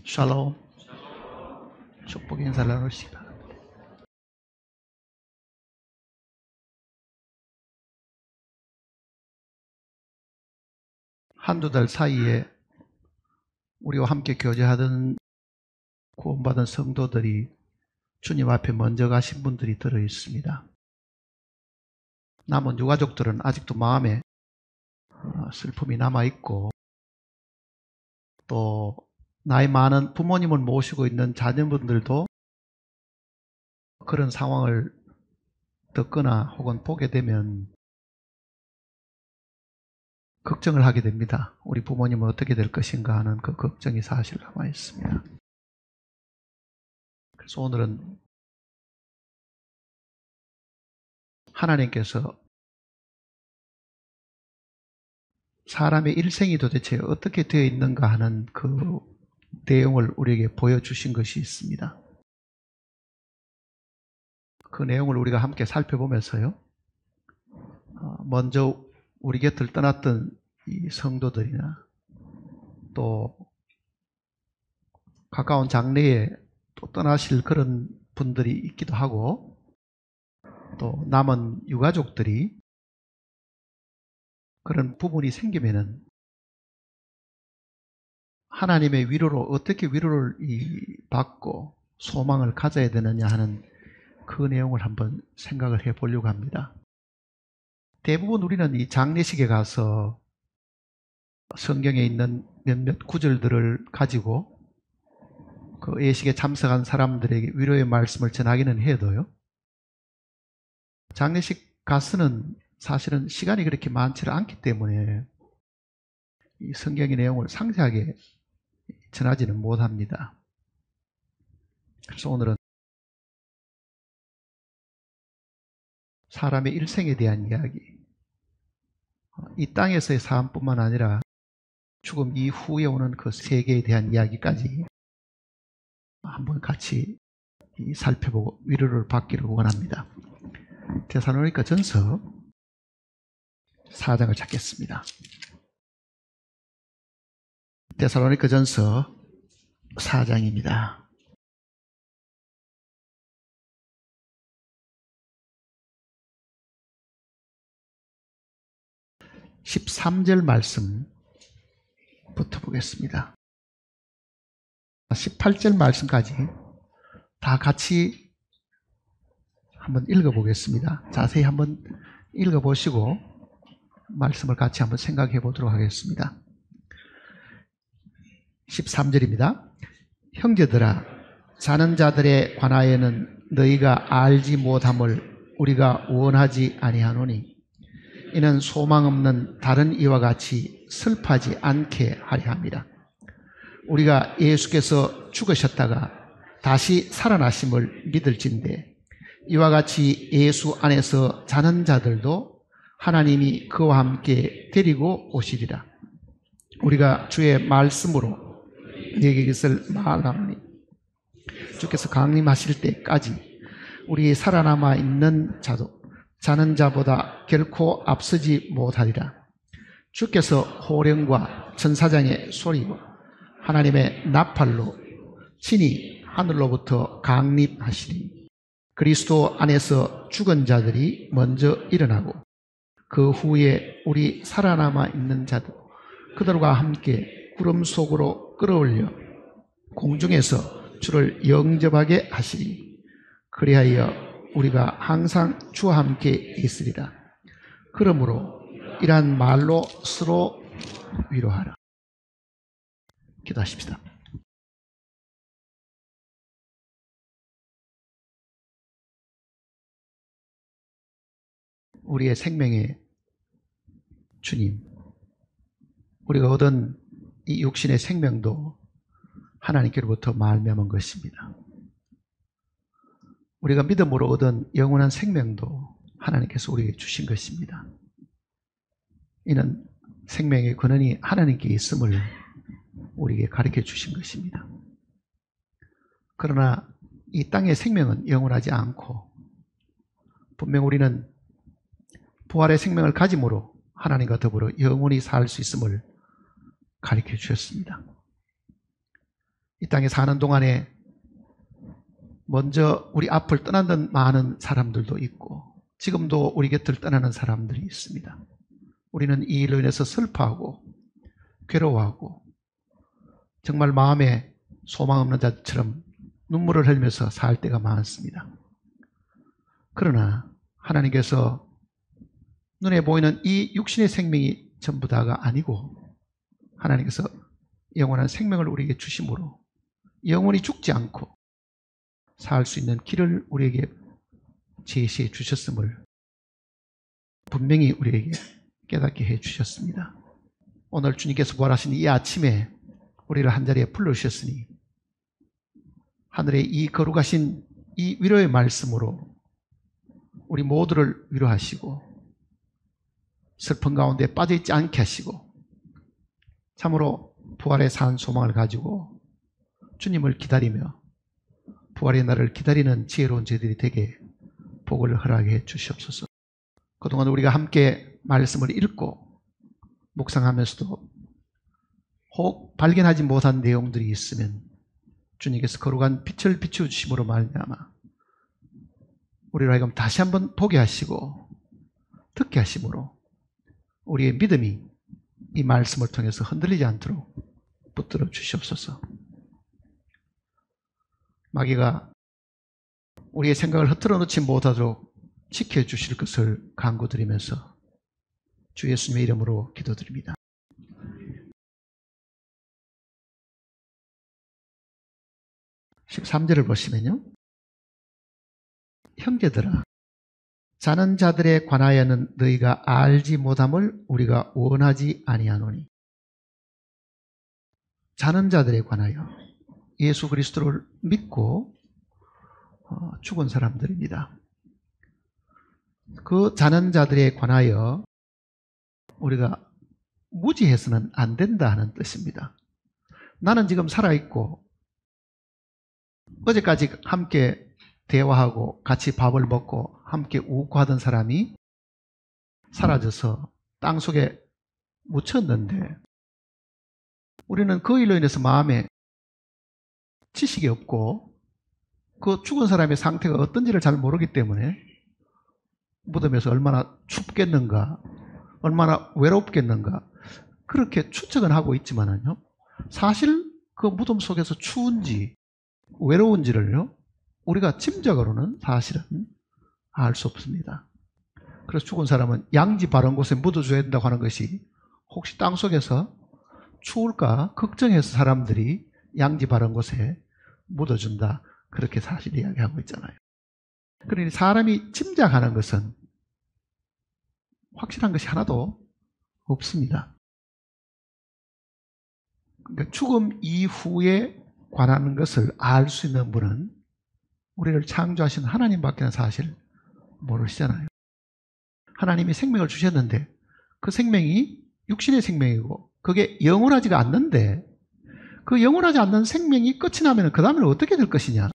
샬롬. 축복 인사를 나누시기 바랍니다. 한두 달 사이에 우리와 함께 교제하던 구원받은 성도들이 주님 앞에 먼저 가신 분들이 들어 있습니다. 남은 유가족들은 아직도 마음에 슬픔이 남아있고, 또 나이 많은 부모님을 모시고 있는 자녀분들도 그런 상황을 듣거나 혹은 보게 되면 걱정을 하게 됩니다. 우리 부모님은 어떻게 될 것인가 하는 그 걱정이 사실 남아있습니다. 그래서 오늘은 하나님께서 사람의 일생이 도대체 어떻게 되어 있는가 하는 그 내용을 우리에게 보여주신 것이 있습니다. 그 내용을 우리가 함께 살펴보면서요, 먼저 우리 곁을 떠났던 이 성도들이나 또 가까운 장래에 또 떠나실 그런 분들이 있기도 하고, 또 남은 유가족들이 그런 부분이 생기면은 하나님의 위로로 어떻게 위로를 받고 소망을 가져야 되느냐 하는 그 내용을 한번 생각을 해 보려고 합니다. 대부분 우리는 이 장례식에 가서 성경에 있는 몇몇 구절들을 가지고 그 예식에 참석한 사람들에게 위로의 말씀을 전하기는 해도요, 장례식 가서는 사실은 시간이 그렇게 많지 않기 때문에 이 성경의 내용을 상세하게 전하지는 못합니다. 그래서 오늘은 사람의 일생에 대한 이야기, 이 땅에서의 삶뿐만 아니라 죽음 이후에 오는 그 세계에 대한 이야기까지 한번 같이 살펴보고 위로를 받기를 원합니다. 데살로니가 전서 4장을 찾겠습니다. 데살로니가 전서 4장입니다. (13절) 말씀부터 보겠습니다. 18절 말씀까지 다 같이 한번 읽어보겠습니다. 자세히 한번 읽어보시고 말씀을 같이 한번 생각해 보도록 하겠습니다. 13절입니다. 형제들아, 자는 자들에 관하여는 너희가 알지 못함을 우리가 원하지 아니하노니, 이는 소망 없는 다른 이와 같이 슬퍼하지 않게 하려 함이라. 우리가 예수께서 죽으셨다가 다시 살아나심을 믿을진대, 이와 같이 예수 안에서 자는 자들도 하나님이 그와 함께 데리고 오시리라. 우리가 주의 말씀으로 너희에게 이것을 말하노니, 주께서 강림하실 때까지 우리 살아남아 있는 자도 자는 자보다 결코 앞서지 못하리라. 주께서 호령과 천사장의 소리로 하나님의 나팔로 친히 하늘로부터 강림하시리. 그리스도 안에서 죽은 자들이 먼저 일어나고, 그 후에 우리 살아남아 있는 자들 그들과 함께 구름 속으로 끌어올려 공중에서 주를 영접하게 하시리. 그리하여 우리가 항상 주와 함께 있으리라. 그러므로 이러한 말로 서로 위로하라. 기도하십시다. 우리의 생명의 주님, 우리가 얻은 이 육신의 생명도 하나님께로부터 말미암은 것입니다. 우리가 믿음으로 얻은 영원한 생명도 하나님께서 우리에게 주신 것입니다. 이는 생명의 근원이 하나님께 있음을 우리에게 가르쳐 주신 것입니다. 그러나 이 땅의 생명은 영원하지 않고, 분명 우리는 부활의 생명을 가짐으로 하나님과 더불어 영원히 살 수 있음을 가르쳐 주셨습니다. 이 땅에 사는 동안에 먼저 우리 앞을 떠난 많은 사람들도 있고 지금도 우리 곁을 떠나는 사람들이 있습니다. 우리는 이 일로 인해서 슬퍼하고 괴로워하고 정말 마음에 소망 없는 자처럼 눈물을 흘리면서 살 때가 많습니다. 그러나 하나님께서 눈에 보이는 이 육신의 생명이 전부 다가 아니고 하나님께서 영원한 생명을 우리에게 주심으로 영원히 죽지 않고 살 수 있는 길을 우리에게 제시해 주셨음을 분명히 우리에게 깨닫게 해 주셨습니다. 오늘 주님께서 부활하신 이 아침에 우리를 한자리에 불러주셨으니 하늘의 이 거룩하신 이 위로의 말씀으로 우리 모두를 위로하시고 슬픈 가운데 빠져있지 않게 하시고 참으로 부활의 산 소망을 가지고 주님을 기다리며 부활의 날을 기다리는 지혜로운 저희들이 되게 복을 허락해 주시옵소서. 그동안 우리가 함께 말씀을 읽고 묵상하면서도 혹 발견하지 못한 내용들이 있으면 주님께서 거룩한 빛을 비추심으로 말미암아 우리를 하여금 다시 한번 보게 하시고 듣게 하심으로 우리의 믿음이 이 말씀을 통해서 흔들리지 않도록 붙들어 주시옵소서. 마귀가 우리의 생각을 흐트러 놓지 못하도록 지켜주실 것을 간구드리면서 주 예수님의 이름으로 기도드립니다. 13절을 보시면요. 형제들아, 자는 자들에 관하여는 너희가 알지 못함을 우리가 원하지 아니하노니. 자는 자들에 관하여 예수 그리스도를 믿고 죽은 사람들입니다. 그 자는 자들에 관하여 우리가 무지해서는 안 된다 하는 뜻입니다. 나는 지금 살아있고 어제까지 함께 대화하고 같이 밥을 먹고 함께 웃고 하던 사람이 사라져서 땅속에 묻혔는데 우리는 그 일로 인해서 마음에 지식이 없고 그 죽은 사람의 상태가 어떤지를 잘 모르기 때문에 무덤에서 얼마나 춥겠는가, 얼마나 외롭겠는가 그렇게 추측은 하고 있지만요, 사실 그 무덤 속에서 추운지 외로운지를요 우리가 짐작으로는 사실은 알 수 없습니다. 그래서 죽은 사람은 양지 바른 곳에 묻어줘야 된다고 하는 것이 혹시 땅속에서 추울까 걱정해서 사람들이 양지 바른 곳에 묻어준다 그렇게 사실 이야기하고 있잖아요. 그러니 사람이 짐작하는 것은 확실한 것이 하나도 없습니다. 그러니까 죽음 이후에 관한 것을 알 수 있는 분은 우리를 창조하신 하나님밖에 사실 모르시잖아요. 하나님이 생명을 주셨는데 그 생명이 육신의 생명이고 그게 영원하지가 않는데 그 영원하지 않는 생명이 끝이 나면 그 다음에는 어떻게 될 것이냐?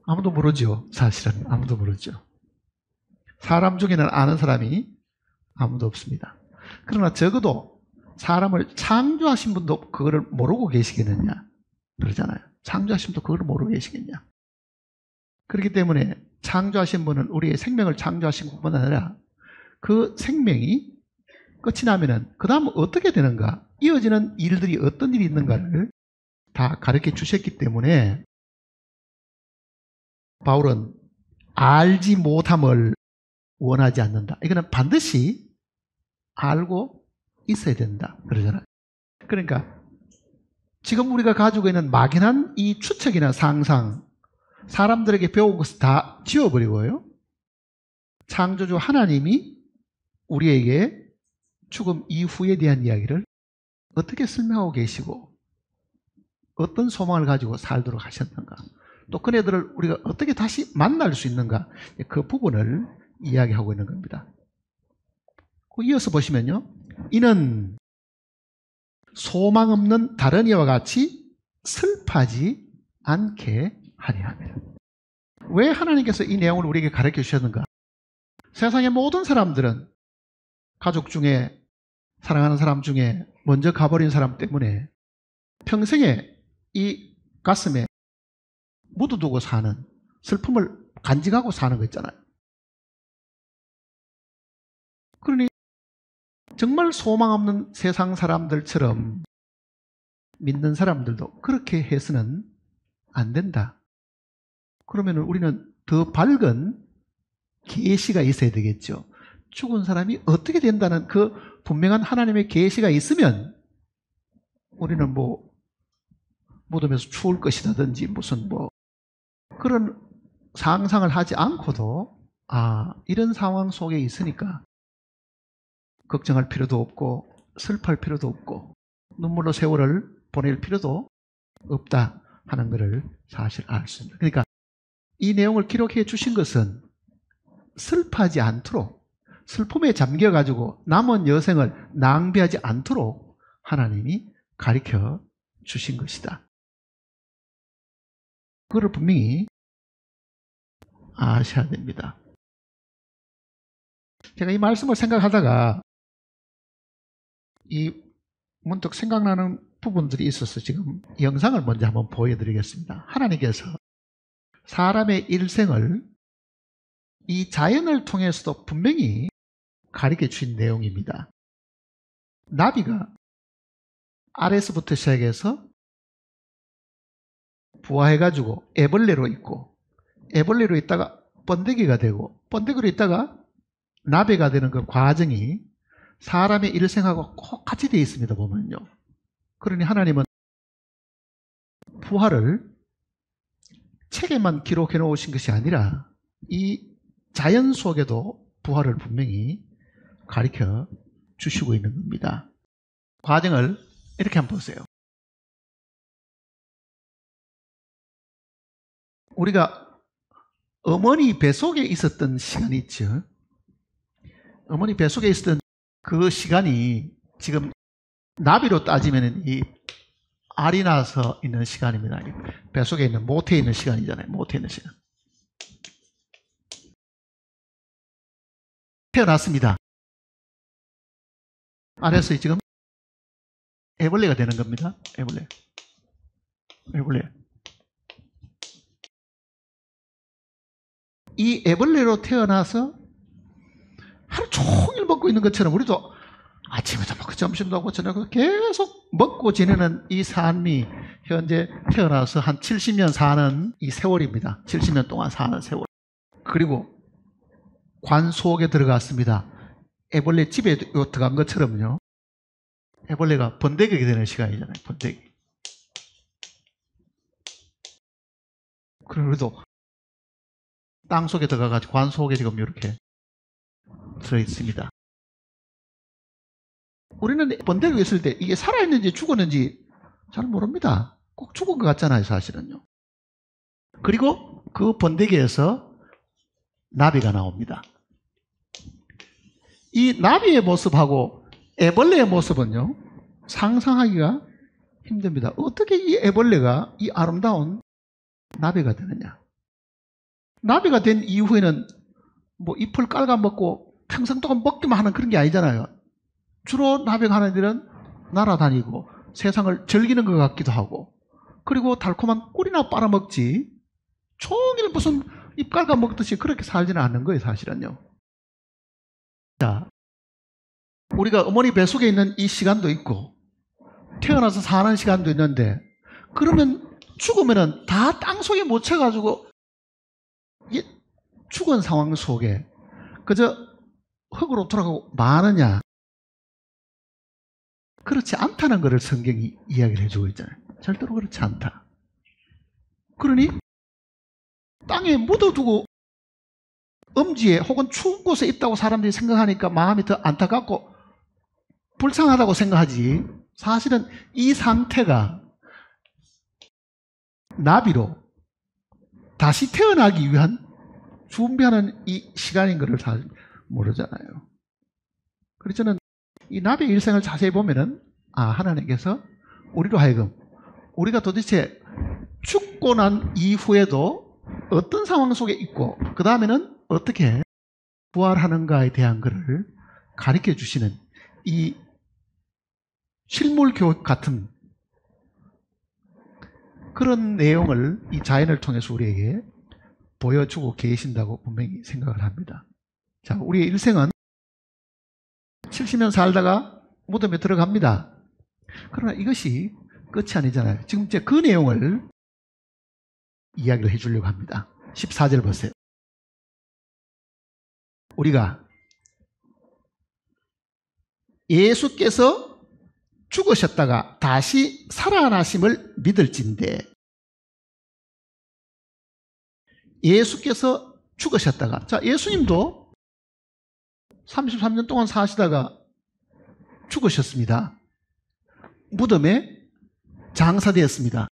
아무도 모르죠. 사실은 아무도 모르죠. 사람 중에는 아는 사람이 아무도 없습니다. 그러나 적어도 사람을 창조하신 분도 그거를 모르고 계시겠느냐? 그러잖아요. 창조하신 분도 그걸 모르고 계시겠냐? 그렇기 때문에 창조하신 분은 우리의 생명을 창조하신 것뿐 아니라 그 생명이 끝이 나면은 그 다음 어떻게 되는가? 이어지는 일들이 어떤 일이 있는가를 다 가르쳐 주셨기 때문에 바울은 알지 못함을 원하지 않는다. 이거는 반드시 알고 있어야 된다. 그러잖아요. 그러니까 지금 우리가 가지고 있는 막연한 이 추측이나 상상, 사람들에게 배운 것을 다 지워버리고요. 창조주 하나님이 우리에게 죽음 이후에 대한 이야기를 어떻게 설명하고 계시고 어떤 소망을 가지고 살도록 하셨는가, 또 그네들을 우리가 어떻게 다시 만날 수 있는가, 그 부분을 이야기하고 있는 겁니다. 이어서 보시면요, 이는 소망 없는 다른 이와 같이 슬퍼하지 않게 하려 함이라. 왜 하나님께서 이 내용을 우리에게 가르쳐 주셨는가? 세상의 모든 사람들은 가족 중에 사랑하는 사람 중에 먼저 가버린 사람 때문에 평생에 이 가슴에 묻어두고 사는, 슬픔을 간직하고 사는 거 있잖아요. 그러니 정말 소망 없는 세상 사람들처럼 믿는 사람들도 그렇게 해서는 안 된다. 그러면 우리는 더 밝은 계시가 있어야 되겠죠. 죽은 사람이 어떻게 된다는 그 분명한 하나님의 계시가 있으면 우리는 뭐 무덤에서 추울 것이라든지 무슨 뭐 그런 상상을 하지 않고도 이런 상황 속에 있으니까 걱정할 필요도 없고 슬퍼할 필요도 없고 눈물로 세월을 보낼 필요도 없다 하는 것을 사실 알 수 있습니다. 그러니까 이 내용을 기록해 주신 것은 슬퍼하지 않도록, 슬픔에 잠겨가지고 남은 여생을 낭비하지 않도록 하나님이 가르쳐 주신 것이다. 그걸 분명히 아셔야 됩니다. 제가 이 말씀을 생각하다가 이 문득 생각나는 부분들이 있어서 지금 영상을 먼저 한번 보여드리겠습니다. 하나님께서 사람의 일생을 이 자연을 통해서도 분명히 가르쳐 주신 내용입니다. 나비가 아래서부터 시작해서 부화해가지고 애벌레로 있고, 애벌레로 있다가 번데기가 되고, 번데기로 있다가 나비가 되는 그 과정이 사람의 일생하고 꼭 같이 되어 있습니다. 보면요. 그러니 하나님은 부활을 책에만 기록해 놓으신 것이 아니라 이 자연 속에도 부활을 분명히 가르쳐 주시고 있는 겁니다. 과정을 이렇게 한번 보세요. 우리가 어머니 뱃속에 있었던 시간이 있죠. 어머니 뱃속에 있었던 그 시간이 지금 나비로 따지면 이 알이 나서 있는 시간입니다. 뱃속에 있는 모태에 있는 시간이잖아요. 모태에 있는 시간. 태어났습니다. 안에서 지금 애벌레가 되는 겁니다. 애벌레. 이 애벌레로 태어나서 하루 종일 먹고 있는 것처럼 우리도 아침에도 먹고 점심도 먹고 저녁도 계속 먹고 지내는 이 삶이 현재 태어나서 한 70년 사는 이 세월입니다. 70년 동안 사는 세월. 그리고 관 속에 들어갔습니다. 애벌레 집에 들어간 것처럼요. 애벌레가 번데기가 되는 시간이잖아요. 번데기. 그래도 땅 속에 들어가가지고 관 속에 지금 이렇게 들어있습니다. 우리는 번데기가 있을 때 이게 살아있는지 죽었는지 잘 모릅니다. 꼭 죽은 것 같잖아요, 사실은요. 그리고 그 번데기에서 나비가 나옵니다. 이 나비의 모습하고 애벌레의 모습은요, 상상하기가 힘듭니다. 어떻게 이 애벌레가 이 아름다운 나비가 되느냐. 나비가 된 이후에는 뭐 잎을 깔아먹고 평생 동안 먹기만 하는 그런 게 아니잖아요. 주로 나비가 하는 일은 날아다니고 세상을 즐기는 것 같기도 하고, 그리고 달콤한 꿀이나 빨아먹지 종일 무슨 잎 깔아먹듯이 그렇게 살지는 않는 거예요, 사실은요. 자, 우리가 어머니 뱃속에 있는 이 시간도 있고 태어나서 사는 시간도 있는데, 그러면 죽으면은 다 땅속에 묻혀가지고 죽은 상황 속에 그저 흙으로 돌아가고 마느냐? 그렇지 않다는 것을 성경이 이야기를 해주고 있잖아요. 절대로 그렇지 않다. 그러니 땅에 묻어두고 음지에 혹은 추운 곳에 있다고 사람들이 생각하니까 마음이 더 안타깝고 불쌍하다고 생각하지, 사실은 이 상태가 나비로 다시 태어나기 위한 준비하는 이 시간인 것을 잘 모르잖아요. 그래서 저는 이 나비의 일생을 자세히 보면은 하나님께서 우리로 하여금 우리가 도대체 죽고 난 이후에도 어떤 상황 속에 있고 그 다음에는 어떻게 부활하는가에 대한 것을 가르쳐 주시는 이 실물 교육 같은 그런 내용을 이 자연을 통해서 우리에게 보여주고 계신다고 분명히 생각을 합니다. 자, 우리의 일생은 70년 살다가 무덤에 들어갑니다. 그러나 이것이 끝이 아니잖아요. 지금 이제 그 내용을 이야기를 해주려고 합니다. 14절 보세요. 우리가 예수께서 죽으셨다가 다시 살아나심을 믿을진대. 예수께서 죽으셨다가, 자, 예수님도 33년 동안 사시다가 죽으셨습니다. 무덤에 장사되었습니다.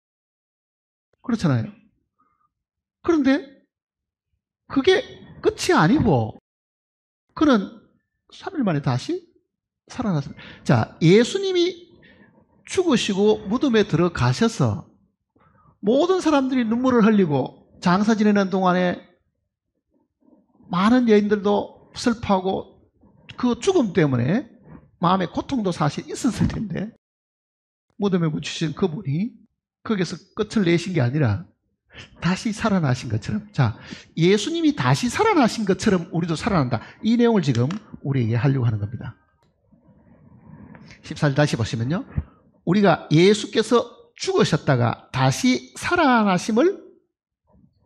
그렇잖아요. 그런데 그게 끝이 아니고 그는 3일 만에 다시 살아났습니다. 자, 예수님이 죽으시고 무덤에 들어가셔서 모든 사람들이 눈물을 흘리고 장사 지내는 동안에 많은 여인들도 슬퍼하고 그 죽음 때문에 마음의 고통도 사실 있었을 텐데 무덤에 묻히신 그분이 거기서 끝을 내신 게 아니라 다시 살아나신 것처럼, 자, 예수님이 다시 살아나신 것처럼 우리도 살아난다. 이 내용을 지금 우리에게 하려고 하는 겁니다. 14절 다시 보시면요. 우리가 예수께서 죽으셨다가 다시 살아나심을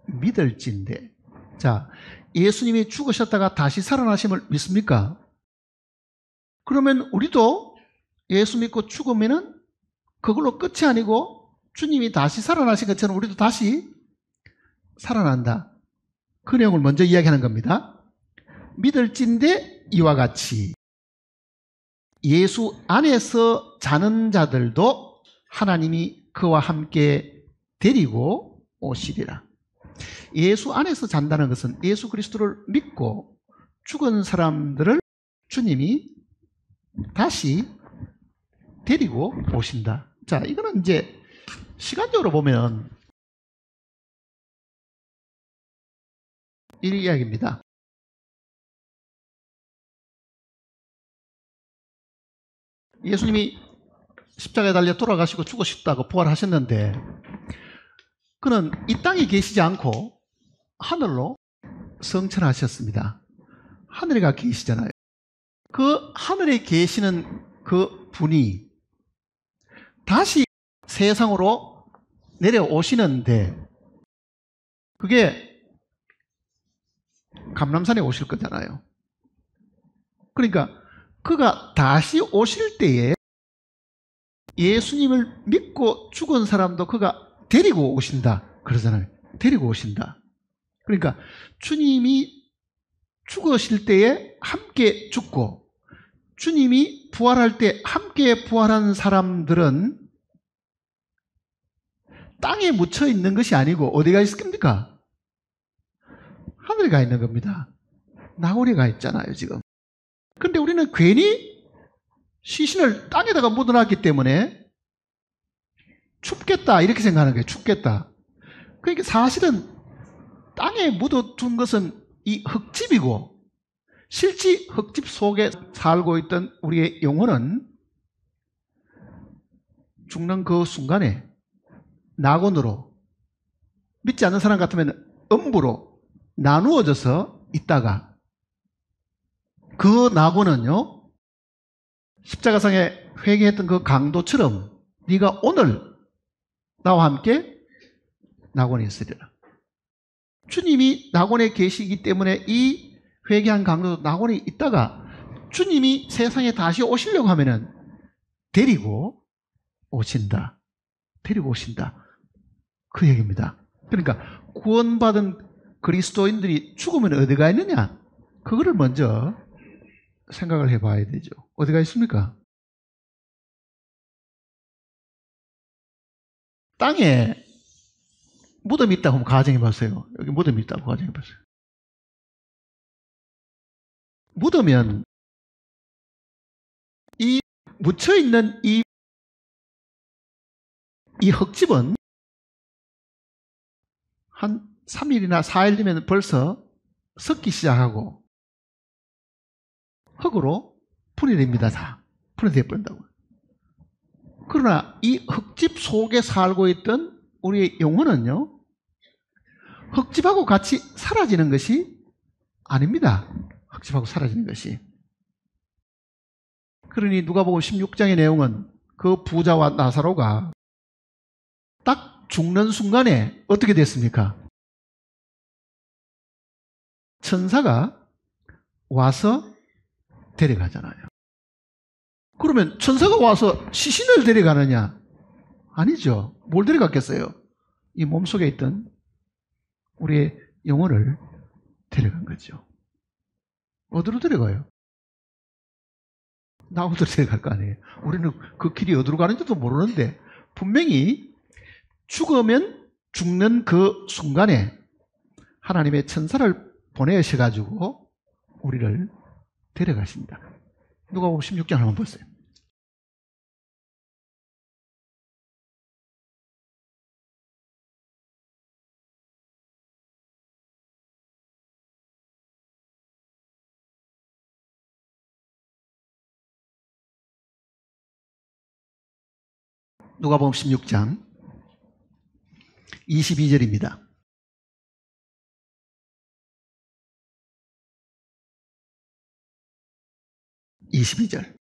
믿을진대. 자, 예수님이 죽으셨다가 다시 살아나심을 믿습니까? 그러면 우리도 예수 믿고 죽으면은 그걸로 끝이 아니고 주님이 다시 살아나신 것처럼 우리도 다시 살아난다. 그 내용을 먼저 이야기하는 겁니다. 믿을진대 이와 같이 예수 안에서 자는 자들도 하나님이 그와 함께 데리고 오시리라. 예수 안에서 잔다는 것은 예수 그리스도를 믿고 죽은 사람들을 주님이 다시 데리고 오신다. 자, 이거는 이제 시간적으로 보면 이 이야기입니다. 예수님이 십자가에 달려 돌아가시고 죽으셨다고 부활하셨는데 그는 이 땅에 계시지 않고 하늘로 성천하셨습니다. 하늘에 가 계시잖아요. 그 하늘에 계시는 그 분이 다시 세상으로 내려오시는데 그게 감람산에 오실 거잖아요. 그러니까 그가 다시 오실 때에 예수님을 믿고 죽은 사람도 그가 데리고 오신다 그러잖아요. 데리고 오신다. 그러니까 주님이 죽으실 때에 함께 죽고 주님이 부활할 때 함께 부활한 사람들은 땅에 묻혀 있는 것이 아니고 어디가 있습니까? 하늘에 가 있는 겁니다. 나홀에 가 있잖아요, 지금. 근데 우리는 괜히 시신을 땅에다가 묻어놨기 때문에 춥겠다 이렇게 생각하는 거예요. 춥겠다. 그러니까 사실은 땅에 묻어둔 것은 이 흙집이고 실제 흙집 속에 살고 있던 우리의 영혼은 죽는 그 순간에 낙원으로, 믿지 않는 사람 같으면 음부로 나누어져서 있다가 그 낙원은요 십자가상에 회개했던 그 강도처럼 네가 오늘 나와 함께 낙원에 있으리라. 주님이 낙원에 계시기 때문에 이 회개한 강도도 낙원에 있다가 주님이 세상에 다시 오시려고 하면은 데리고 오신다. 데리고 오신다. 그 얘기입니다. 그러니까 구원받은 그리스도인들이 죽으면 어디가 있느냐? 그거를 먼저 생각을 해봐야 되죠. 어디가 있습니까? 땅에 무덤이 있다고 한번 가정해봤어요. 여기 무덤이 있다고 가정해봤어요. 묻으면 이 묻혀있는 이 흙집은 한 3일이나 4일 되면 벌써 썩기 시작하고 흙으로 분해됩니다. 다 분해되어 버린다고. 그러나 이 흙집 속에 살고 있던 우리의 영혼은요, 흙집하고 같이 사라지는 것이 아닙니다. 흙집하고 사라지는 것이. 그러니 누가복음 16장의 내용은 그 부자와 나사로가 딱 죽는 순간에 어떻게 됐습니까? 천사가 와서 데려가잖아요. 그러면 천사가 와서 시신을 데려가느냐? 아니죠. 뭘 데려갔겠어요? 이 몸속에 있던 우리의 영혼을 데려간 거죠. 어디로 데려가요? 나우드로 데려갈 거 아니에요. 우리는 그 길이 어디로 가는지도 모르는데 분명히 죽으면 죽는 그 순간에 하나님의 천사를 보내셔가지고 우리를 데려가십니다. 누가복음 16장 한번 보세요. 누가복음 16장 22절입니다. 22절.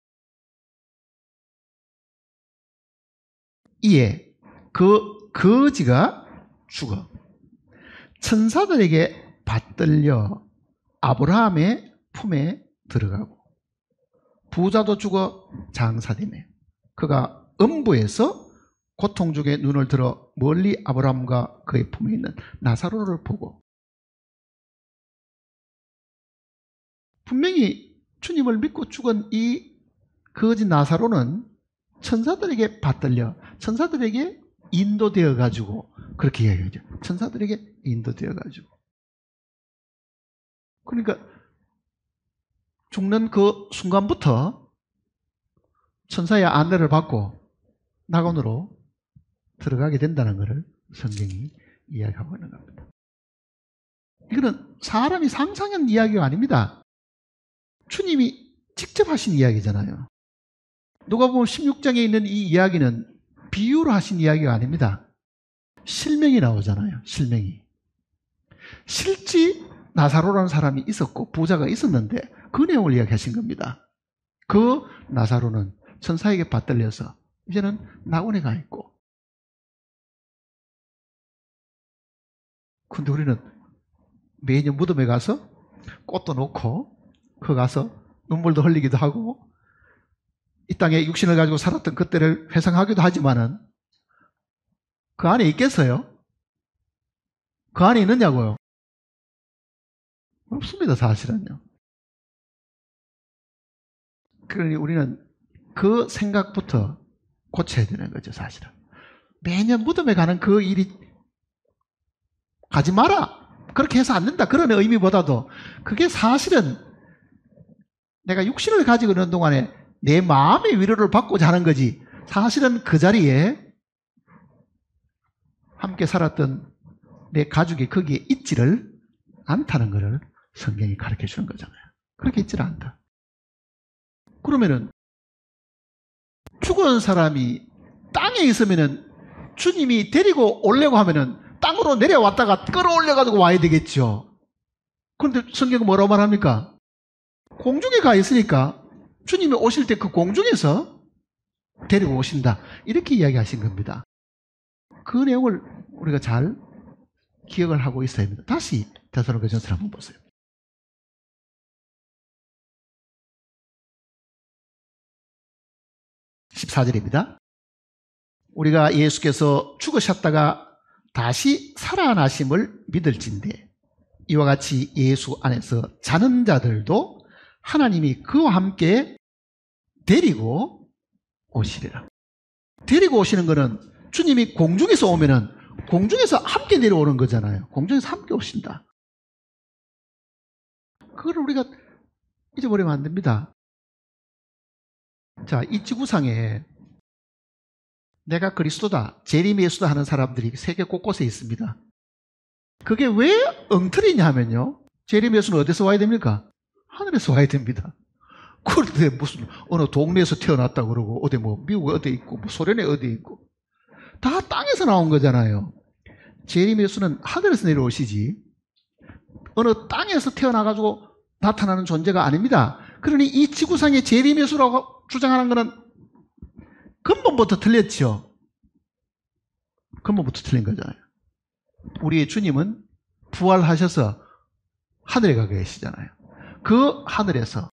이에 그 거지가 죽어 천사들에게 받들려 아브라함의 품에 들어가고 부자도 죽어 장사되매 그가 음부에서 고통 중에 눈을 들어 멀리 아브라함과 그의 품에 있는 나사로를 보고, 분명히 주님을 믿고 죽은 이 거지 나사로는 천사들에게 받들려 천사들에게 인도되어 가지고 그렇게 이야기하죠. 천사들에게 인도되어 가지고. 그러니까 죽는 그 순간부터 천사의 안내를 받고 낙원으로 들어가게 된다는 것을 성경이 이야기하고 있는 겁니다. 이거는 사람이 상상한 이야기가 아닙니다. 주님이 직접 하신 이야기잖아요. 누가복음 16장에 있는 이 이야기는 비유로 하신 이야기가 아닙니다. 실명이 나오잖아요. 실명이. 실제 나사로라는 사람이 있었고 부자가 있었는데 그 내용을 이야기하신 겁니다. 그 나사로는 천사에게 받들려서 이제는 낙원에 가 있고, 근데 우리는 매년 무덤에 가서 꽃도 놓고 그 가서 눈물도 흘리기도 하고 이 땅에 육신을 가지고 살았던 그때를 회상하기도 하지만은 그 안에 있겠어요? 그 안에 있느냐고요? 없습니다, 사실은요. 그러니 우리는 그 생각부터 고쳐야 되는 거죠, 사실은. 매년 무덤에 가는 그 일이 가지 마라! 그렇게 해서 안 된다. 그런 의미보다도 그게 사실은 내가 육신을 가지고 있는 동안에 내 마음의 위로를 받고자 하는 거지, 사실은 그 자리에 함께 살았던 내 가족이 거기에 있지를 않다는 것을 성경이 가르쳐 주는 거잖아요. 그렇게 있지를 않다. 그러면은 죽은 사람이 땅에 있으면은 주님이 데리고 오려고 하면은 땅으로 내려왔다가 끌어올려가지고 와야 되겠죠. 그런데 성경은 뭐라고 말합니까? 공중에 가 있으니까 주님이 오실 때 그 공중에서 데리고 오신다. 이렇게 이야기하신 겁니다. 그 내용을 우리가 잘 기억을 하고 있어야 합니다. 다시 데살로니가전서 한번 보세요. 14절입니다. 우리가 예수께서 죽으셨다가 다시 살아나심을 믿을진대 이와 같이 예수 안에서 자는 자들도 하나님이 그와 함께 데리고 오시리라. 데리고 오시는 것은 주님이 공중에서 오면은 공중에서 함께 내려오는 거잖아요. 공중에서 함께 오신다. 그걸 우리가 잊어버리면 안 됩니다. 자, 이 지구상에 내가 그리스도다, 재림 예수다 하는 사람들이 세계 곳곳에 있습니다. 그게 왜 엉터리냐 하면요, 재림 예수는 어디서 와야 됩니까? 하늘에서 와야 됩니다. 그런데 무슨 어느 동네에서 태어났다 그러고 어디 뭐 미국에 어디 있고 뭐 소련에 어디 있고 다 땅에서 나온 거잖아요. 재림 예수는 하늘에서 내려오시지 어느 땅에서 태어나가지고 나타나는 존재가 아닙니다. 그러니 이 지구상의 재림 예수라고 주장하는 것은 근본부터 틀렸죠. 근본부터 틀린 거잖아요. 우리의 주님은 부활하셔서 하늘에 가 계시잖아요. 그 하늘에서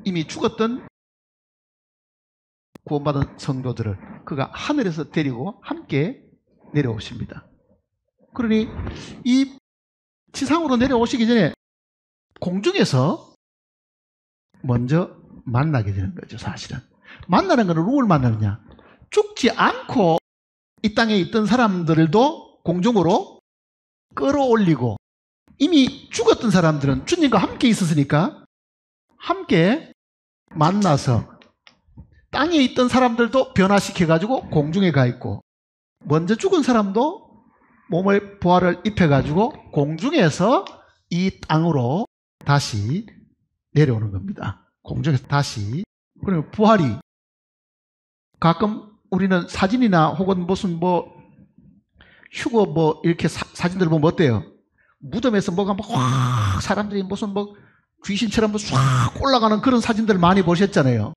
이미 죽었던 구원받은 성도들을 그가 하늘에서 데리고 함께 내려오십니다. 그러니 이 지상으로 내려오시기 전에 공중에서 먼저 만나게 되는 거죠. 사실은 만나는 것은 누굴 만나느냐, 죽지 않고 이 땅에 있던 사람들도 공중으로 끌어올리고 이미 죽었던 사람들은 주님과 함께 있었으니까 함께 만나서 땅에 있던 사람들도 변화시켜가지고 공중에 가 있고 먼저 죽은 사람도 몸의 부활을 입혀가지고 공중에서 이 땅으로 다시 내려오는 겁니다. 공중에서 다시. 그러면 부활이 가끔 우리는 사진이나 혹은 무슨 뭐 휴거 뭐 이렇게 사진들 보면 어때요? 무덤에서 뭐가 막 확 사람들이 무슨 뭐 귀신처럼 쫙 올라가는 그런 사진들 많이 보셨잖아요.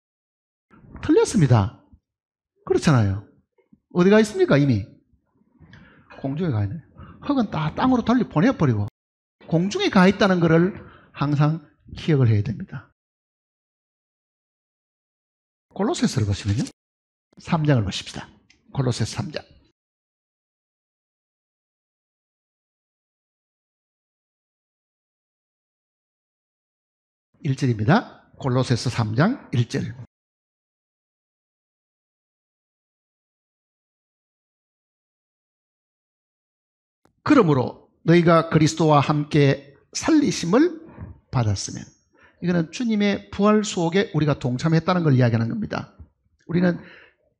틀렸습니다. 그렇잖아요. 어디가 있습니까? 이미 공중에 가 있네요. 흙은 다 땅으로 달리 보내버리고 공중에 가 있다는 것을 항상 기억을 해야 됩니다. 골로새서를 보시면요. 3장을 보십시다. 골로새서 3장. 1절입니다. 골로새서 3장 1절. 그러므로 너희가 그리스도와 함께 살리심을 받았으면, 이거는 주님의 부활 속에 우리가 동참했다는 걸 이야기하는 겁니다. 우리는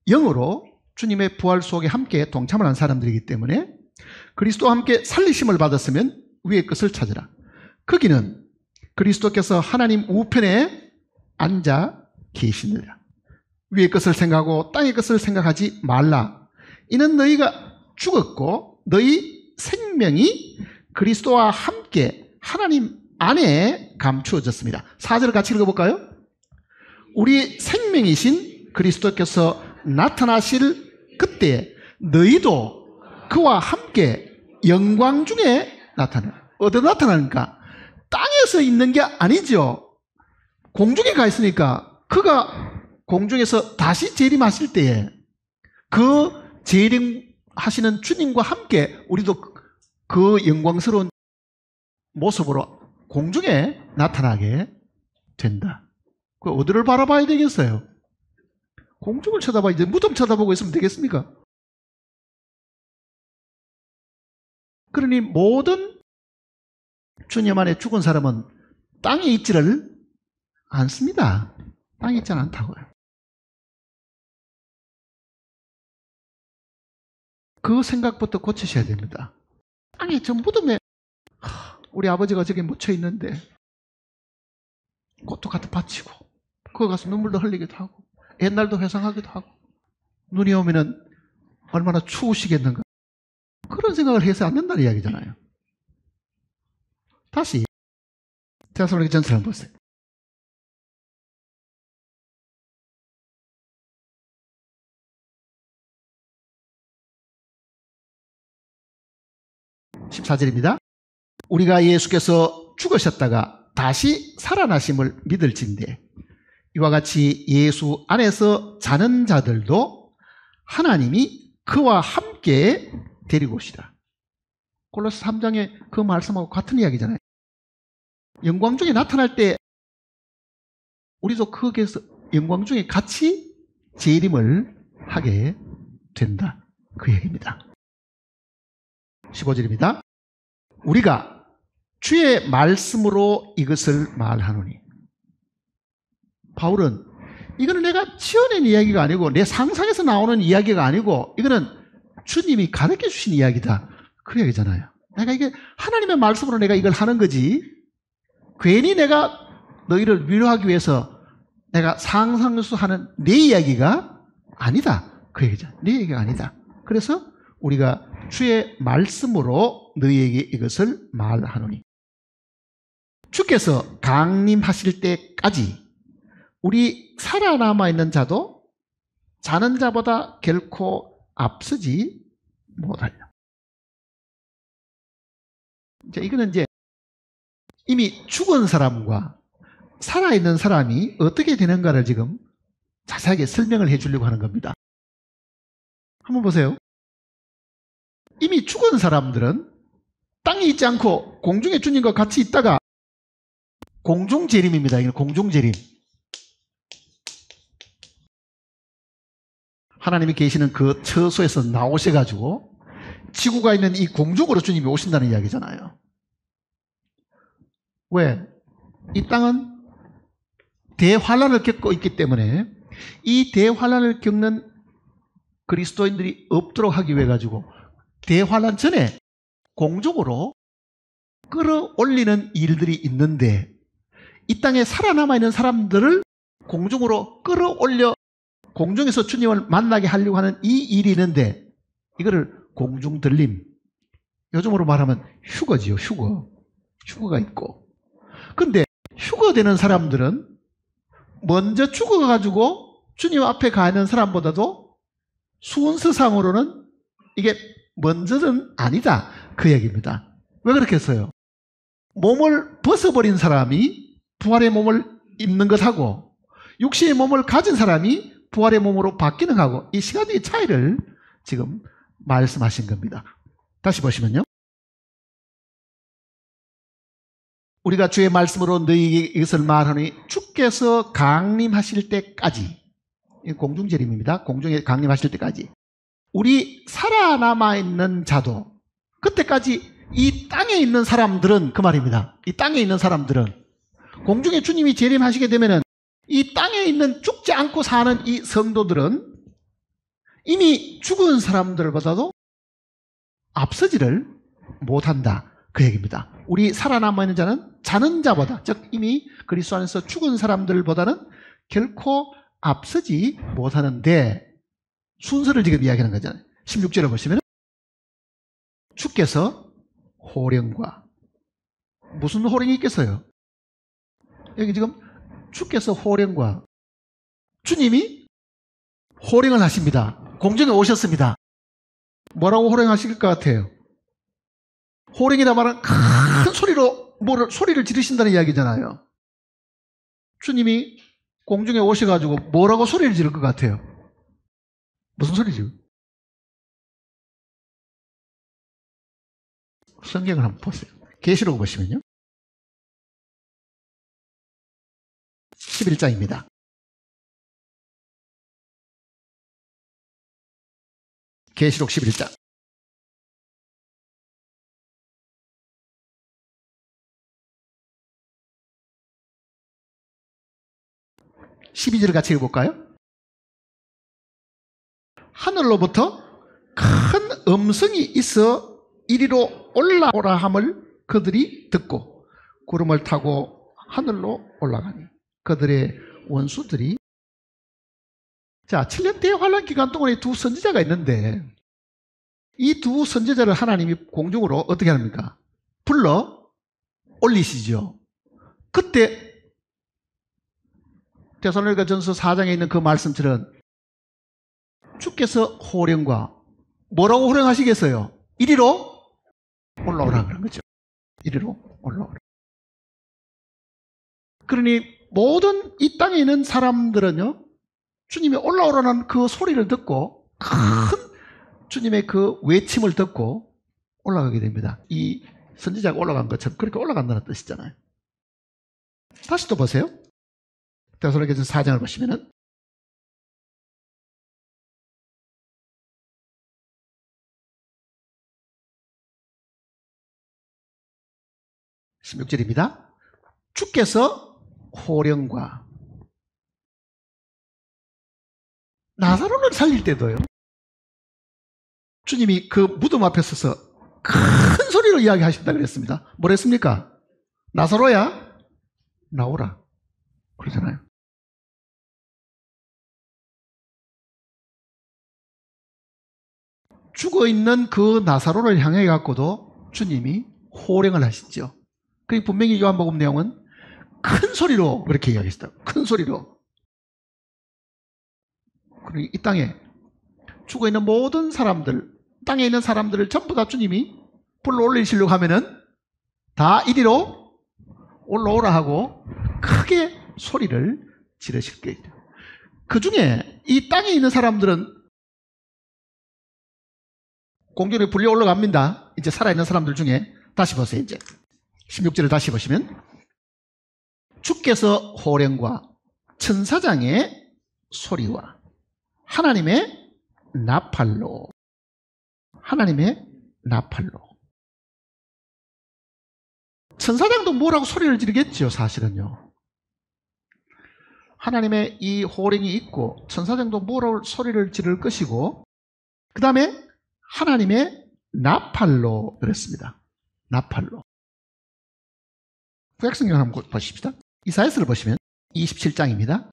영으로 주님의 부활 속에 함께 동참을 한 사람들이기 때문에 그리스도와 함께 살리심을 받았으면 위의 것을 찾으라. 거기는 그리스도께서 하나님 우편에 앉아 계시느라. 위의 것을 생각하고 땅의 것을 생각하지 말라. 이는 너희가 죽었고 너희 생명이 그리스도와 함께 하나님 안에 감추어졌습니다. 4절을 같이 읽어볼까요? 우리 생명이신 그리스도께서 나타나실 그때 너희도 그와 함께 영광 중에 나타나. 어디서 나타나니까? 땅에서 있는 게 아니죠. 공중에 가 있으니까 그가 공중에서 다시 재림하실 때에 그 재림하시는 주님과 함께 우리도 그 영광스러운 모습으로 공중에 나타나게 된다. 그 어디를 바라봐야 되겠어요? 공중을 쳐다봐야지 무덤 쳐다보고 있으면 되겠습니까? 그러니 모든 주님 안에 죽은 사람은 땅에 있지를 않습니다. 땅에 있지 않다고요. 그 생각부터 고치셔야 됩니다. 땅에 저 무덤에 우리 아버지가 저기 묻혀 있는데 꽃도 갖다 바치고 거기 가서 눈물도 흘리기도 하고 옛날도 회상하기도 하고 눈이 오면은 얼마나 추우시겠는가, 그런 생각을 해서 안 된다는 이야기잖아요. 다시 데살로니가 전서를 한번 보세요. (14절입니다) 우리가 예수께서 죽으셨다가 다시 살아나심을 믿을진대 이와 같이 예수 안에서 자는 자들도 하나님이 그와 함께 데리고 오시라. 골로새 3장의 그 말씀하고 같은 이야기잖아요. 영광 중에 나타날 때 우리도 거기에서 영광 중에 같이 재림을 하게 된다, 그 얘기입니다. 15절입니다. 우리가 주의 말씀으로 이것을 말하노니. 바울은 이거는 내가 지어낸 이야기가 아니고 내 상상에서 나오는 이야기가 아니고 이거는 주님이 가르쳐 주신 이야기다, 그 얘기잖아요. 내가 이게 하나님의 말씀으로 내가 이걸 하는 거지 괜히 내가 너희를 위로하기 위해서 내가 상상수하는 내 이야기가 아니다. 그 얘기죠. 내 얘기가 아니다. 그래서 우리가 주의 말씀으로 너희에게 이것을 말하노니. 주께서 강림하실 때까지 우리 살아남아 있는 자도 자는 자보다 결코 앞서지 못하려. 이거는 이제 이미 죽은 사람과 살아있는 사람이 어떻게 되는가를 지금 자세하게 설명을 해 주려고 하는 겁니다. 한번 보세요. 이미 죽은 사람들은 땅에 있지 않고 공중에 주님과 같이 있다가 공중재림입니다. 이건 공중재림. 하나님이 계시는 그 처소에서 나오셔가지고 지구가 있는 이 공중으로 주님이 오신다는 이야기잖아요. 왜? 이 땅은 대환란을 겪고 있기 때문에 이 대환란을 겪는 그리스도인들이 없도록 하기 위해 가지고 대환란 전에 공중으로 끌어올리는 일들이 있는데 이 땅에 살아남아 있는 사람들을 공중으로 끌어올려 공중에서 주님을 만나게 하려고 하는 이 일이 있는데 이거를 공중들림, 요즘으로 말하면 휴거지요. 휴거가 있고. 근데 휴거되는 사람들은 먼저 죽어가지고 주님 앞에 가는 사람보다도 순서상으로는 이게 먼저는 아니다. 그 얘기입니다. 왜 그렇게 했어요? 몸을 벗어버린 사람이 부활의 몸을 입는 것하고 육신의 몸을 가진 사람이 부활의 몸으로 바뀌는 거하고 이 시간의 차이를 지금 말씀하신 겁니다. 다시 보시면요. 우리가 주의 말씀으로 너희에게 이것을 말하니 주께서 강림하실 때까지, 공중재림입니다. 공중에 강림하실 때까지 우리 살아남아 있는 자도 그때까지 이 땅에 있는 사람들은 그 말입니다. 이 땅에 있는 사람들은 공중에 주님이 재림하시게 되면은 이 땅에 있는 죽지 않고 사는 이 성도들은 이미 죽은 사람들보다도 앞서지를 못한다. 그 얘기입니다. 우리 살아남아 있는 자는 자는 자보다, 즉 이미 그리스도 안에서 죽은 사람들보다는 결코 앞서지 못하는데 순서를 지금 이야기하는 거잖아요. 16절을 보시면 주께서 호령과, 무슨 호령이 있겠어요? 여기 지금 주께서 호령과, 주님이 호령을 하십니다. 공중에 오셨습니다. 뭐라고 호령하실 것 같아요? 호령이라 말은 큰 소리로 소리를 지르신다는 이야기잖아요. 주님이 공중에 오셔가지고 뭐라고 소리를 지를 것 같아요? 무슨 소리죠? 성경을 한번 보세요. 계시록 보시면요. 11장입니다. 계시록 11장. 12절을 같이 읽어볼까요? 하늘로부터 큰 음성이 있어 이리로 올라오라 함을 그들이 듣고 구름을 타고 하늘로 올라가니 그들의 원수들이, 자, 7년 대환란 기간 동안에 두 선지자가 있는데 이 두 선지자를 하나님이 공중으로 어떻게 합니까? 불러 올리시죠. 그때 데살로니가전서 4장에 있는 그 말씀처럼 주께서 호령과 뭐라고 호령하시겠어요? 이리로 올라오라 그런 거죠. 이리로 올라오라. 그러니 모든 이 땅에 있는 사람들은요, 주님이 올라오라는 그 소리를 듣고 큰 주님의 그 외침을 듣고 올라가게 됩니다. 이 선지자가 올라간 것처럼 그렇게 올라간다는 뜻이잖아요. 다시 또 보세요. 데살로니가전서 4장을 보시면은 16절입니다. 주께서 호령과, 나사로를 살릴 때도요, 주님이 그 무덤 앞에 서서 큰 소리로 이야기하신다 그랬습니다. 뭐랬습니까? 나사로야 나오라. 그러잖아요. 죽어있는 그 나사로를 향해 갖고도 주님이 호령을 하시죠. 그 분명히 요한복음 내용은 큰 소리로 그렇게 이야기했어요. 큰 소리로. 그리고 이 땅에 죽어있는 모든 사람들, 땅에 있는 사람들을 전부 다 주님이 불러 올리시려고 하면은 다 이리로 올라오라 하고 크게 소리를 지르실 거예요. 그 중에 이 땅에 있는 사람들은 공중에 불려 올라갑니다. 이제 살아있는 사람들 중에 다시 보세요. 이제 16절을 다시 보시면 주께서 호령과 천사장의 소리와 하나님의 나팔로 천사장도 뭐라고 소리를 지르겠죠. 사실은요. 하나님의 이 호령이 있고 천사장도 뭐라고 소리를 지를 것이고 그 다음에 하나님의 나팔로 그랬습니다. 나팔로. 구약성경 한번 보십시다. 이사야서를 보시면 27장입니다.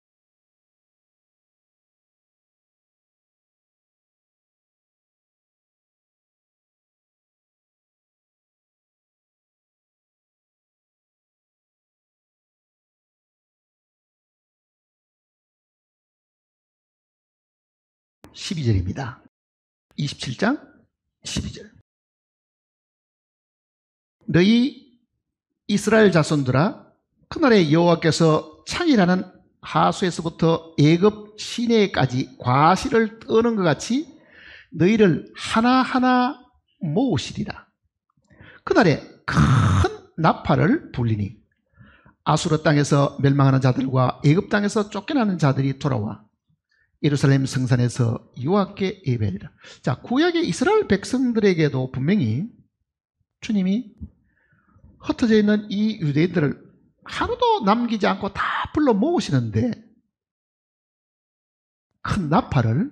(12절입니다) 27장 12절. 너희 이스라엘 자손들아 그날에 여호와께서 창이라는 하수에서부터 애굽 시내까지 과실을 떠는 것 같이 너희를 하나하나 모으시리라. 그날에 큰 나팔을 불리니 아수르 땅에서 멸망하는 자들과 애굽 땅에서 쫓겨나는 자들이 돌아와 예루살렘 성산에서 여호와께 예배하리라. 자, 구약의 이스라엘 백성들에게도 분명히 주님이 흩어져 있는 이 유대인들을 하루도 남기지 않고 다 불러 모으시는데 큰 나팔을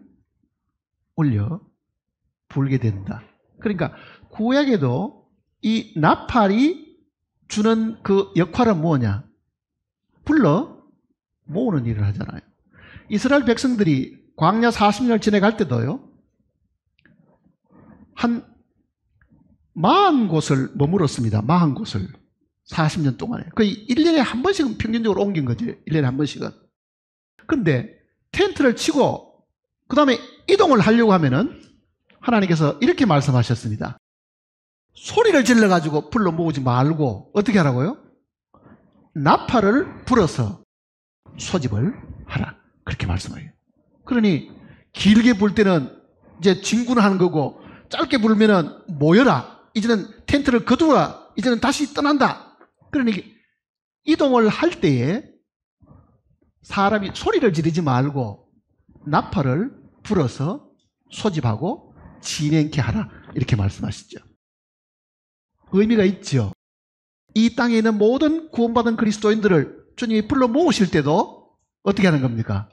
올려 불게 된다. 그러니까 구약에도 이 나팔이 주는 그 역할은 뭐냐? 불러 모으는 일을 하잖아요. 이스라엘 백성들이 광야 40년을 지내갈 때도요, 한 40곳을 머물었습니다. 40곳을. 40년 동안에. 거의 1년에 한 번씩은 평균적으로 옮긴 거죠. 1년에 한 번씩은. 근데 텐트를 치고 그 다음에 이동을 하려고 하면은 하나님께서 이렇게 말씀하셨습니다. 소리를 질러가지고 불러 모으지 말고 어떻게 하라고요? 나팔을 불어서 소집을 하라. 그렇게 말씀해요. 그러니 길게 불 때는 이제 진군하는 거고 짧게 불면은 모여라. 이제는 텐트를 거두라. 이제는 다시 떠난다. 그러니 이동을 할 때에 사람이 소리를 지르지 말고 나팔을 불어서 소집하고 진행케 하라. 이렇게 말씀하시죠. 의미가 있죠. 이 땅에 있는 모든 구원받은 그리스도인들을 주님이 불러 모으실 때도 어떻게 하는 겁니까?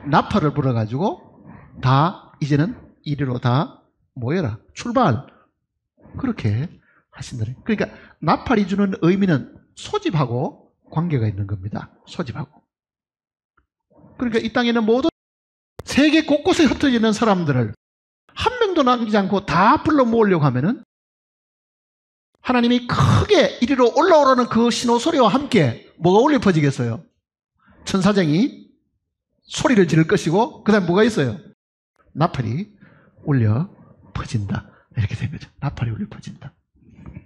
나팔을 불어가지고 다 이제는 이리로 다 모여라. 출발. 그렇게 하신다. 그러니까 나팔이 주는 의미는 소집하고 관계가 있는 겁니다. 소집하고. 그러니까 이 땅에 있는 모든 세계 곳곳에 흩어져 있는 사람들을 한 명도 남기지 않고 다 불러 모으려고 하면은 하나님이 크게 이리로 올라오라는 그 신호 소리와 함께 뭐가 울려 퍼지겠어요? 천사장이 소리를 지를 것이고 그 다음에 뭐가 있어요? 나팔이 울려 퍼진다. 이렇게 된 거죠. 나팔이 울려 퍼진다.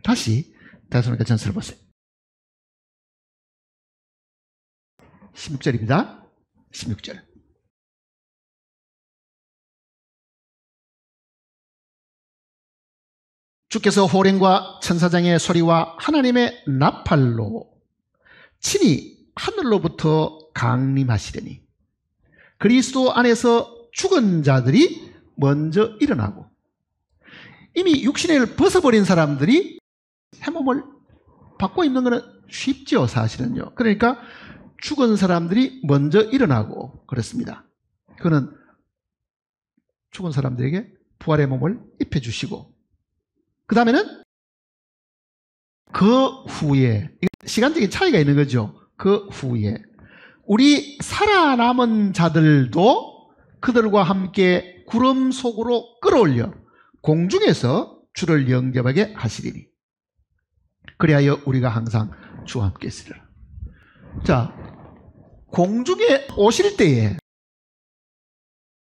다시 데살로니가 전서를 보세요. 16절입니다. 16절. 주께서 호령과 천사장의 소리와 하나님의 나팔로 친히 하늘로부터 강림하시려니 그리스도 안에서 죽은 자들이 먼저 일어나고 이미 육신을 벗어버린 사람들이 새 몸을 받고 있는 것은 쉽죠. 사실은요. 그러니까 죽은 사람들이 먼저 일어나고 그렇습니다. 그는 죽은 사람들에게 부활의 몸을 입혀주시고 그 다음에는 그 후에 시간적인 차이가 있는 거죠. 그 후에 우리 살아남은 자들도 그들과 함께 구름 속으로 끌어올려 공중에서 주를 영접하게 하시리니 그리하여 우리가 항상 주와 함께 있으리라. 자, 공중에 오실 때에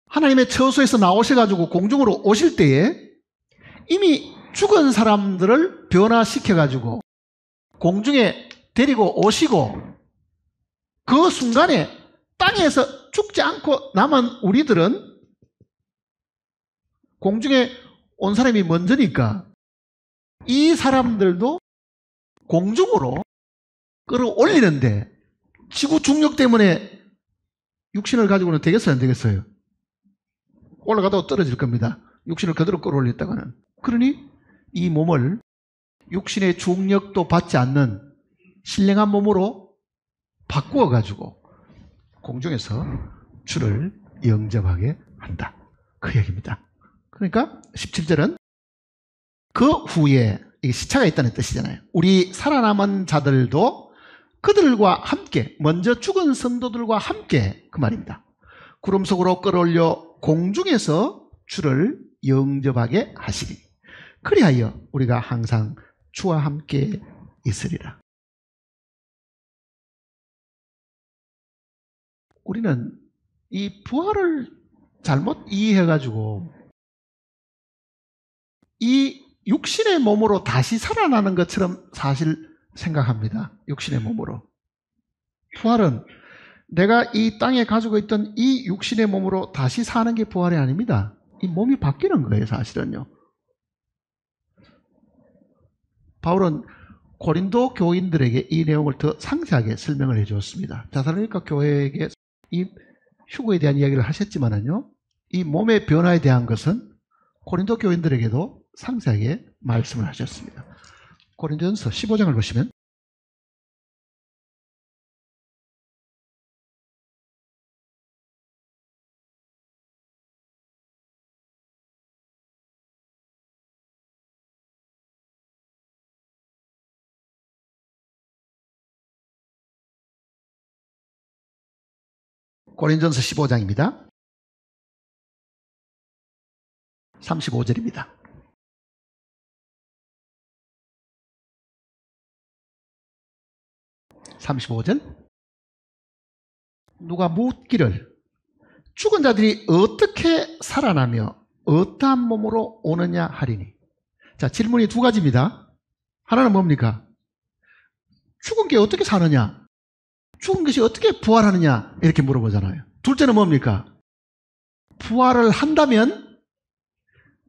하나님의 처소에서 나오셔가지고 공중으로 오실 때에 이미 죽은 사람들을 변화시켜가지고 공중에 데리고 오시고 그 순간에 땅에서 죽지 않고 남은 우리들은 공중에 온 사람이 먼저니까 이 사람들도 공중으로 끌어올리는데 지구 중력 때문에 육신을 가지고는 되겠어요, 안 되겠어요? 올라가다가 떨어질 겁니다. 육신을 그대로 끌어올렸다가는. 그러니 이 몸을 육신의 중력도 받지 않는 신령한 몸으로 바꾸어가지고 공중에서 주를 영접하게 한다. 그 얘기입니다. 그러니까 17절은 그 후에 이게 시차가 있다는 뜻이잖아요. 우리 살아남은 자들도 그들과 함께 먼저 죽은 성도들과 함께 그 말입니다. 구름 속으로 끌어올려 공중에서 주를 영접하게 하시리. 그리하여 우리가 항상 주와 함께 있으리라. 우리는 이 부활을 잘못 이해해가지고 이 육신의 몸으로 다시 살아나는 것처럼 사실 생각합니다. 육신의 몸으로. 부활은 내가 이 땅에 가지고 있던 이 육신의 몸으로 다시 사는 게 부활이 아닙니다. 이 몸이 바뀌는 거예요, 사실은요. 바울은 고린도 교인들에게 이 내용을 더 상세하게 설명을 해 주었습니다. 데살로니가 교회에게 이 휴거에 대한 이야기를 하셨지만은요, 이 몸의 변화에 대한 것은 고린도 교인들에게도 상세하게 말씀을 하셨습니다. 고린도전서 15장을 보시면 고린도전서 15장입니다. 35절입니다. 35절 누가 묻기를 죽은 자들이 어떻게 살아나며 어떠한 몸으로 오느냐 하리니. 자, 질문이 두 가지입니다. 하나는 뭡니까? 죽은 게 어떻게 사느냐? 죽은 것이 어떻게 부활하느냐? 이렇게 물어보잖아요. 둘째는 뭡니까? 부활을 한다면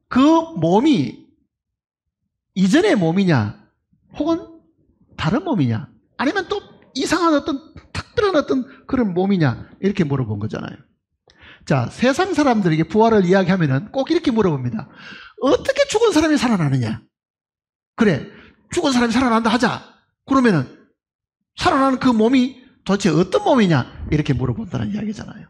그 몸이 이전의 몸이냐 혹은 다른 몸이냐 아니면 또 이상한 어떤 특별한 어떤 그런 몸이냐 이렇게 물어본 거잖아요. 자, 세상 사람들에게 부활을 이야기하면은 꼭 이렇게 물어봅니다. 어떻게 죽은 사람이 살아나느냐? 그래, 죽은 사람이 살아난다 하자. 그러면은 살아나는 그 몸이 도대체 어떤 몸이냐? 이렇게 물어본다는 이야기잖아요.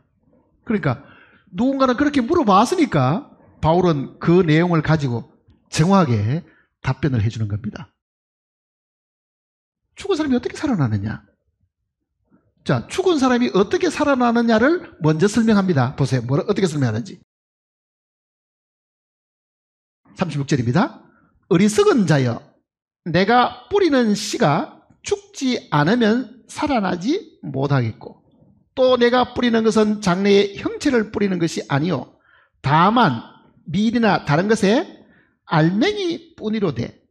그러니까 누군가는 그렇게 물어봤으니까 바울은 그 내용을 가지고 정확하게 답변을 해주는 겁니다. 죽은 사람이 어떻게 살아나느냐? 자, 죽은 사람이 어떻게 살아나느냐를 먼저 설명합니다. 보세요. 어떻게 설명하는지. 36절입니다. 어리석은 자여, 내가 뿌리는 씨가 죽지 않으면 살아나지 못하겠고 또 내가 뿌리는 것은 장래의 형체를 뿌리는 것이 아니요 다만 밀이나 다른 것에 알맹이 뿐이로되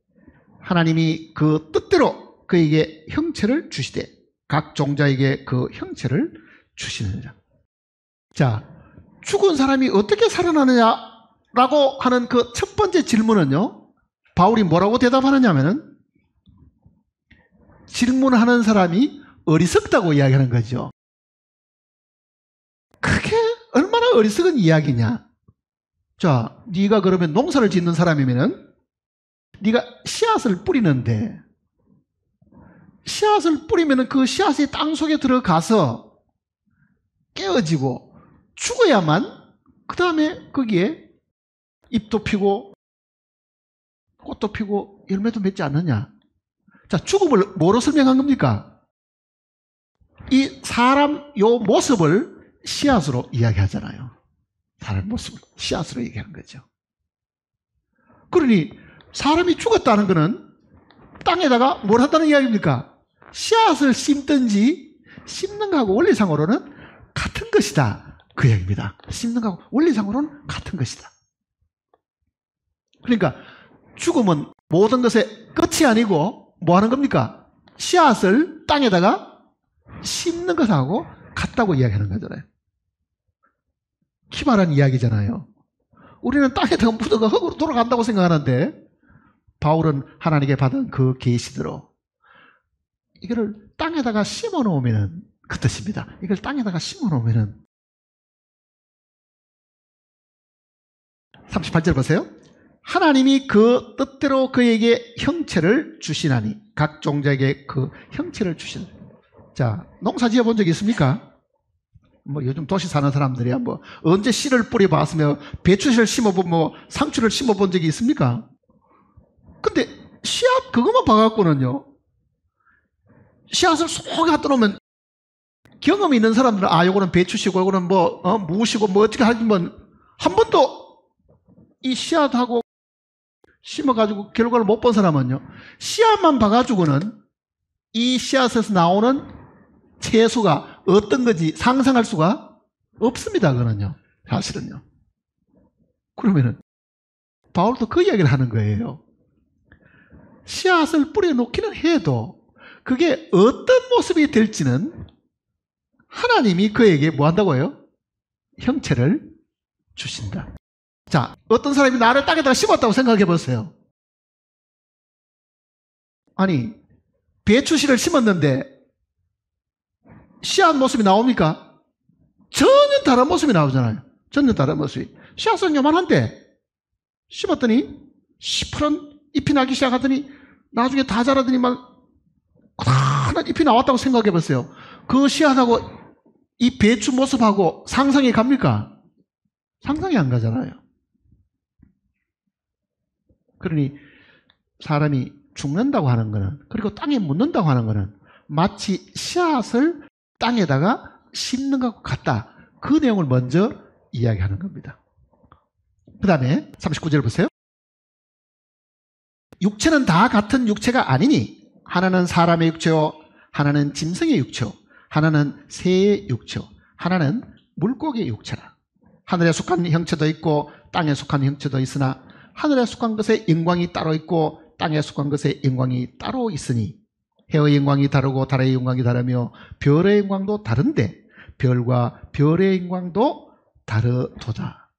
하나님이 그 뜻대로 그에게 형체를 주시되 각 종자에게 그 형체를 주시느니라. 자, 죽은 사람이 어떻게 살아나느냐라고 하는 그 첫 번째 질문은요, 바울이 뭐라고 대답하느냐면은 질문하는 사람이 어리석다고 이야기하는 거죠. 그게 얼마나 어리석은 이야기냐. 자, 네가 그러면 농사를 짓는 사람이면은 네가 씨앗을 뿌리는데 씨앗을 뿌리면은 그 씨앗이 땅 속에 들어가서 깨어지고 죽어야만 그 다음에 거기에 잎도 피고 꽃도 피고 열매도 맺지 않느냐. 자, 죽음을 뭐로 설명한 겁니까? 이 사람 요 모습을 씨앗으로 이야기하잖아요. 사람 모습을 씨앗으로 얘기하는 거죠. 그러니 사람이 죽었다는 것은 땅에다가 뭘 한다는 이야기입니까? 씨앗을 심든지 심는 거하고 원리상으로는 같은 것이다. 그 얘기입니다. 심는 거하고 원리상으로는 같은 것이다. 그러니까 죽음은 모든 것의 끝이 아니고 뭐 하는 겁니까? 씨앗을 땅에다가 심는 것하고 같다고 이야기하는 거잖아요. 기발한 이야기잖아요. 우리는 땅에다가 묻어가 흙으로 돌아간다고 생각하는데 바울은 하나님께 받은 그 계시대로 이거를 땅에다가 심어 놓으면 그 뜻입니다. 이걸 땅에다가 심어 놓으면 38절 보세요. 하나님이 그 뜻대로 그에게 형체를 주시나니 각 종자에게 그 형체를 주시나니. 자, 농사 지어 본 적이 있습니까? 뭐 요즘 도시 사는 사람들이야 뭐 언제 씨를 뿌려 봤으며 배추를 심어본 뭐 상추를 심어본 적이 있습니까? 근데 씨앗 그것만 봐갖고는요, 씨앗을 쏙 갖다 놓으면 경험이 있는 사람들은 아 요거는 배추시고 요거는 뭐 무시고 뭐 어떻게 하지만 한 번도 이 씨앗하고 심어가지고 결과를 못 본 사람은요, 씨앗만 봐가지고는 이 씨앗에서 나오는 채소가 어떤 건지 상상할 수가 없습니다. 그거는요, 사실은요. 그러면은 바울도 그 이야기를 하는 거예요. 씨앗을 뿌려놓기는 해도 그게 어떤 모습이 될지는 하나님이 그에게 뭐 한다고요? 형체를 주신다. 자, 어떤 사람이 나를 땅에다가 심었다고 생각해 보세요. 아니, 배추씨를 심었는데 씨앗 모습이 나옵니까? 전혀 다른 모습이 나오잖아요. 전혀 다른 모습이. 씨앗은 요만한데 심었더니 시퍼런 잎이 나기 시작하더니 나중에 다 자라더니만 커다란 잎이 나왔다고 생각해 보세요. 그 씨앗하고 이 배추 모습하고 상상이 갑니까? 상상이 안 가잖아요. 그러니 사람이 죽는다고 하는 거는, 그리고 땅에 묻는다고 하는 거는 마치 씨앗을 땅에다가 심는 것과 같다. 그 내용을 먼저 이야기하는 겁니다. 그 다음에 39절 보세요. 육체는 다 같은 육체가 아니니 하나는 사람의 육체요, 하나는 짐승의 육체요, 하나는 새의 육체요, 하나는 물고기의 육체라. 하늘에 속한 형체도 있고 땅에 속한 형체도 있으나 하늘에 속한 것의 영광이 따로 있고 땅에 속한 것의 영광이 따로 있으니 해의 영광이 다르고 달의 영광이 다르며 별의 영광도 다른데 별과 별의 영광도 다르도다.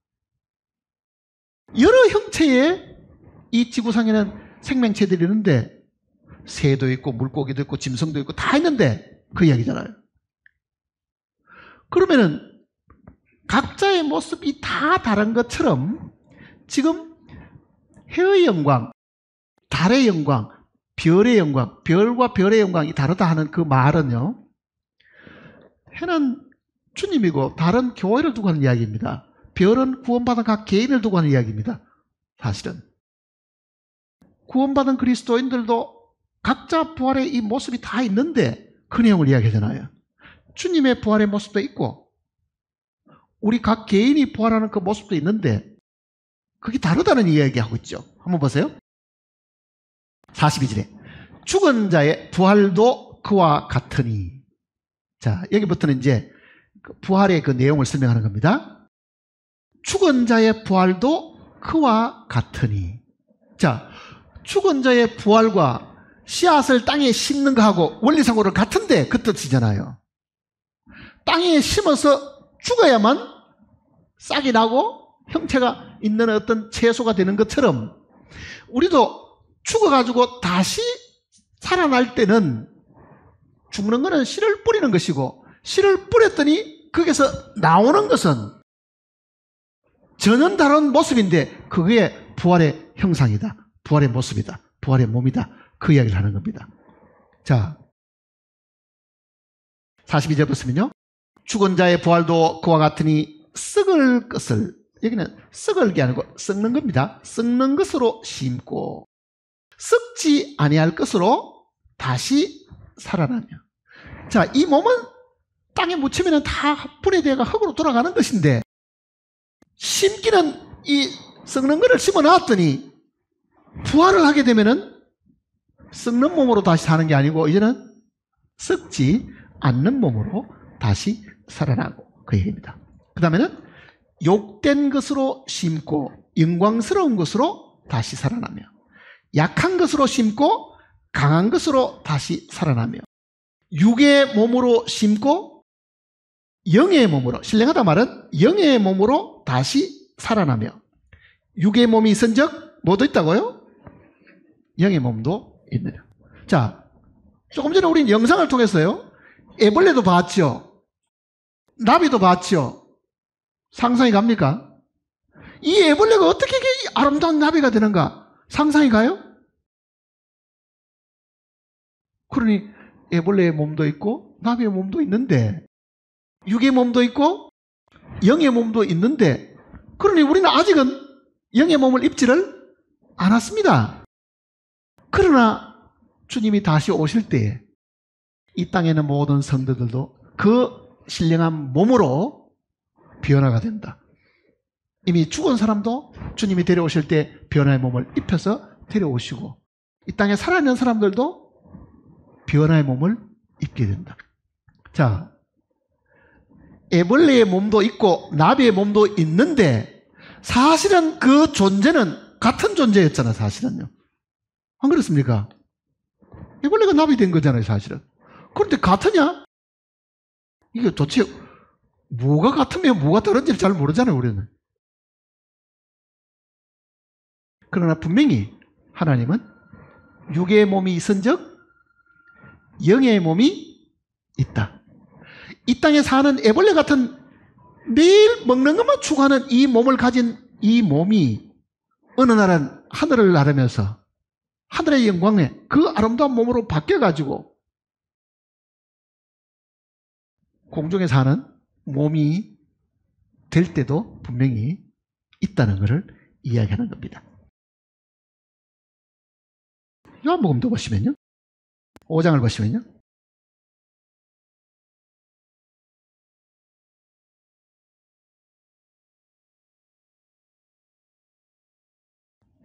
여러 형체의 이 지구상에는 생명체들이 있는데 새도 있고 물고기도 있고 짐승도 있고 다 있는데 그 이야기잖아요. 그러면은 각자의 모습이 다 다른 것처럼 지금 해의 영광, 달의 영광, 별의 영광, 별과 별의 영광이 다르다 하는 그 말은요, 해는 주님이고 달은 교회를 두고 하는 이야기입니다. 별은 구원받은 각 개인을 두고 하는 이야기입니다. 사실은 구원받은 그리스도인들도 각자 부활의 이 모습이 다 있는데 그 내용을 이야기하잖아요. 주님의 부활의 모습도 있고 우리 각 개인이 부활하는 그 모습도 있는데 그게 다르다는 이야기하고 있죠. 한번 보세요. 42절에 죽은 자의 부활도 그와 같으니. 자, 여기부터는 이제 부활의 그 내용을 설명하는 겁니다. 죽은 자의 부활도 그와 같으니. 자, 죽은 자의 부활과 씨앗을 땅에 심는 거하고 원리상으로는 같은데 그 뜻이잖아요. 땅에 심어서 죽어야만 싹이 나고 형체가 있는 어떤 채소가 되는 것처럼 우리도 죽어가지고 다시 살아날 때는 죽는 것은 씨를 뿌리는 것이고 씨를 뿌렸더니 거기서 나오는 것은 전혀 다른 모습인데 그게 부활의 형상이다. 부활의 모습이다. 부활의 몸이다. 그 이야기를 하는 겁니다. 자, 42절 보시면요. 죽은 자의 부활도 그와 같으니 썩을 것을, 여기는 썩을 게 아니고 썩는 겁니다. 썩는 것으로 심고 썩지 아니할 것으로 다시 살아나며. 자, 이 몸은 땅에 묻히면 다 분해되어가 흙으로 돌아가는 것인데, 심기는 이 썩는 것을 심어 놨더니 부활을 하게 되면은 썩는 몸으로 다시 사는 게 아니고 이제는 썩지 않는 몸으로 다시 살아나고, 그 얘기입니다. 그 다음에는 욕된 것으로 심고 영광스러운 것으로 다시 살아나며, 약한 것으로 심고 강한 것으로 다시 살아나며, 육의 몸으로 심고 영의 몸으로, 신령하다 말은 영의 몸으로 다시 살아나며, 육의 몸이 있은즉 뭐도 있다고요? 영의 몸도 있느냐. 자, 조금 전에 우리는 영상을 통해서요, 애벌레도 봤죠, 나비도 봤죠. 상상이 갑니까? 이 애벌레가 어떻게 이 아름다운 나비가 되는가 상상이 가요? 그러니 애벌레의 몸도 있고 나비의 몸도 있는데, 육의 몸도 있고 영의 몸도 있는데, 그러니 우리는 아직은 영의 몸을 입지를 않았습니다. 그러나 주님이 다시 오실 때에 이 땅에 있는 모든 성도들도 그 신령한 몸으로 변화가 된다. 이미 죽은 사람도 주님이 데려오실 때 변화의 몸을 입혀서 데려오시고, 이 땅에 살아있는 사람들도 변화의 몸을 입게 된다. 자, 애벌레의 몸도 있고 나비의 몸도 있는데 사실은 그 존재는 같은 존재였잖아, 사실은요. 안 그렇습니까? 애벌레가 나비 된 거잖아요, 사실은. 그런데 같으냐? 이게 도대체 뭐가 같으면 뭐가 다른지를 잘 모르잖아요, 우리는. 그러나 분명히 하나님은 육의 몸이 있은즉 영의 몸이 있다. 이 땅에 사는 애벌레 같은 매일 먹는 것만 추구하는 이 몸을 가진 이 몸이 어느 날은 하늘을 나르면서 하늘의 영광에 그 아름다운 몸으로 바뀌어가지고 공중에 사는 몸이 될 때도 분명히 있다는 것을 이야기하는 겁니다. 요한복음도 보시면요, 5장을 보시면요,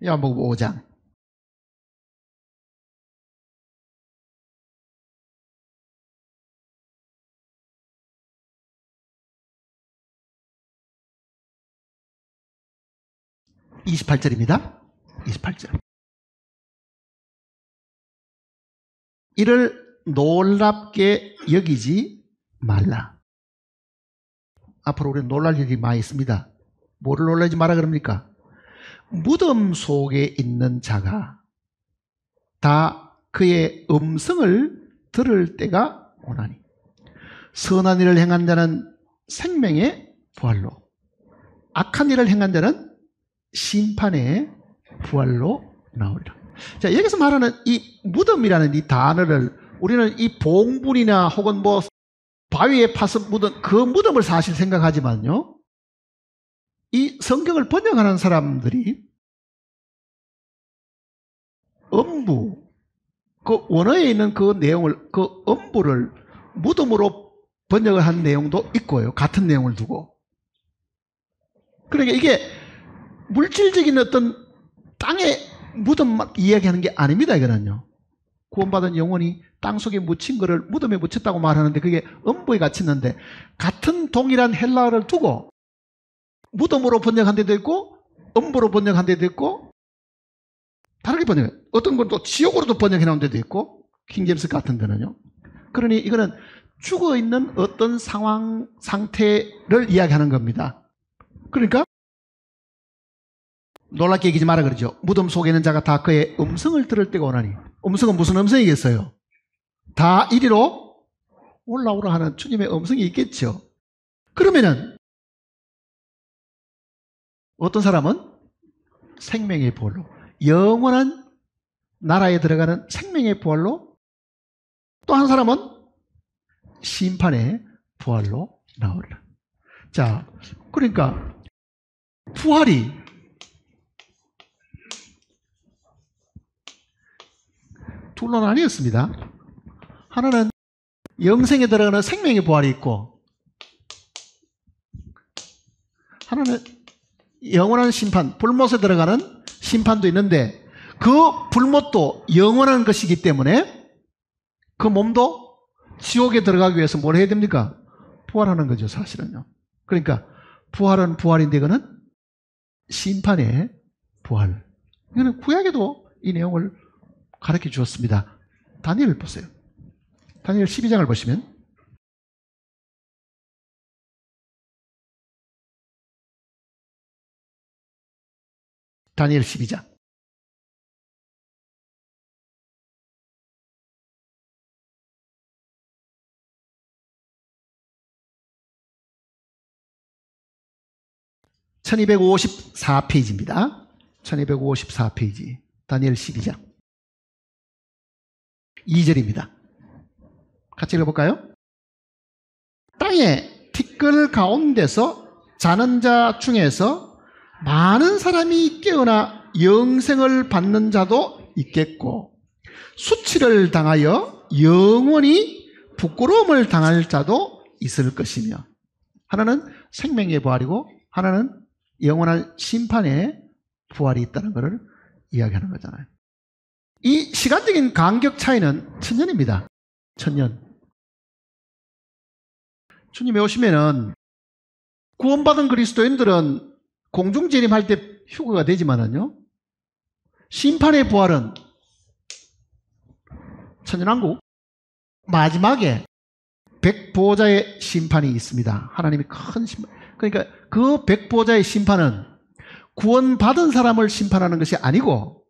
요한복음 5장 28절입니다. 28절. 이를 놀랍게 여기지 말라. 앞으로 우리는 놀랄 일이 많이 있습니다. 뭐를 놀라지 마라 그럽니까? 무덤 속에 있는 자가 다 그의 음성을 들을 때가 오나니, 선한 일을 행한 자는 생명의 부활로, 악한 일을 행한 자는 심판의 부활로 나오리라. 자, 여기서 말하는 이 무덤이라는 이 단어를 우리는 이 봉분이나 혹은 뭐 바위에 파서 묻은 그 무덤을 사실 생각하지만요, 이 성경을 번역하는 사람들이 음부, 그 원어에 있는 그 내용을, 그 음부를 무덤으로 번역을 한 내용도 있고요, 같은 내용을 두고. 그러니까 이게 물질적인 어떤 땅의 무덤만 이야기하는 게 아닙니다. 이거는요, 구원받은 영혼이 땅속에 묻힌 거를 무덤에 묻혔다고 말하는데 그게 음부에 갇혔는데, 같은 동일한 헬라어를 두고 무덤으로 번역한 데도 있고 음부로 번역한 데도 있고 다르게 번역해. 어떤 건 또 지옥으로도 번역해 놓은 데도 있고, 킹제임스 같은 데는요. 그러니 이거는 죽어 있는 어떤 상황, 상태를 이야기하는 겁니다. 그러니까 놀랍게 여기지 마라 그러죠. 무덤 속에 있는 자가 다 그의 음성을 들을 때가 오나니. 음성은 무슨 음성이겠어요? 다 이리로 올라오라 하는 주님의 음성이 있겠죠. 그러면은 어떤 사람은 생명의 부활로, 영원한 나라에 들어가는 생명의 부활로, 또 한 사람은 심판의 부활로 나오리라. 자, 그러니까 부활이 둘로 나뉘었습니다. 하나는 영생에 들어가는 생명의 부활이 있고, 하나는 영원한 심판, 불못에 들어가는 심판도 있는데, 그 불못도 영원한 것이기 때문에 그 몸도 지옥에 들어가기 위해서 뭘 해야 됩니까? 부활하는 거죠, 사실은요. 그러니까 부활은 부활인데 이거는 심판의 부활. 이거는 구약에도 이 내용을 가르쳐 주었습니다. 다니엘 보세요. 다니엘 12장을 보시면 다니엘 12장 1254페이지입니다. 1254페이지 다니엘 12장 2절입니다. 같이 읽어볼까요? 땅의 티끌 가운데서 자는 자 중에서 많은 사람이 깨어나 영생을 받는 자도 있겠고, 수치를 당하여 영원히 부끄러움을 당할 자도 있을 것이며, 하나는 생명의 부활이고 하나는 영원한 심판의 부활이 있다는 것을 이야기하는 거잖아요. 이 시간적인 간격 차이는 1000년입니다. 1000년. 주님이 오시면은 구원받은 그리스도인들은 공중재림할 때 휴거가 되지만은요, 심판의 부활은 천년왕국 마지막에 백보호자의 심판이 있습니다. 하나님이 큰 심판. 그러니까 그 백보호자의 심판은 구원받은 사람을 심판하는 것이 아니고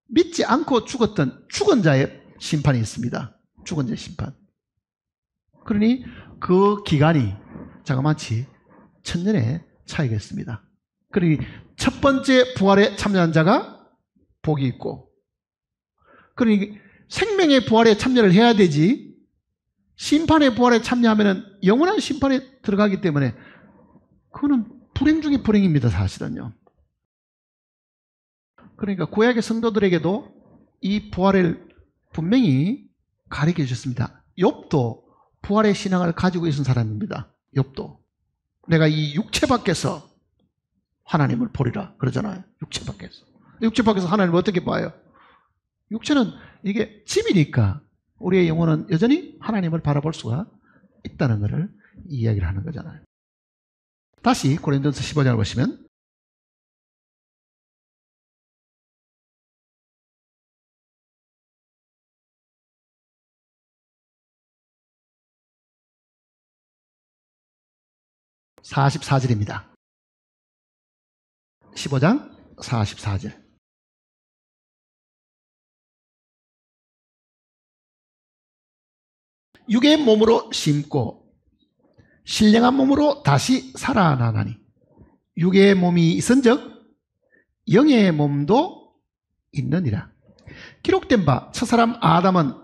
믿지 않고 죽었던 죽은 자의 심판이 있습니다. 죽은 자의 심판. 그러니 그 기간이 자그마치 1000년의 차이가 있습니다. 그러니 첫 번째 부활에 참여한 자가 복이 있고, 그러니 생명의 부활에 참여를 해야 되지, 심판의 부활에 참여하면 영원한 심판에 들어가기 때문에 그거는 불행 중에 불행입니다, 사실은요. 그러니까 구약의 성도들에게도 이 부활을 분명히 가르쳐 주셨습니다. 욥도 부활의 신앙을 가지고 있는 사람입니다. 욥도 내가 이 육체 밖에서 하나님을 보리라 그러잖아요. 육체 밖에서. 육체 밖에서 하나님을 어떻게 봐요? 육체는 이게 집이니까 우리의 영혼은 여전히 하나님을 바라볼 수가 있다는 것을 이야기를 하는 거잖아요. 다시 고린도서 15장을 보시면 (44절입니다) 15장 44절. 육의 몸으로 심고 신령한 몸으로 다시 살아나나니, 육의 몸이 있은즉 영의 몸도 있느니라. 기록된 바 첫사람 아담은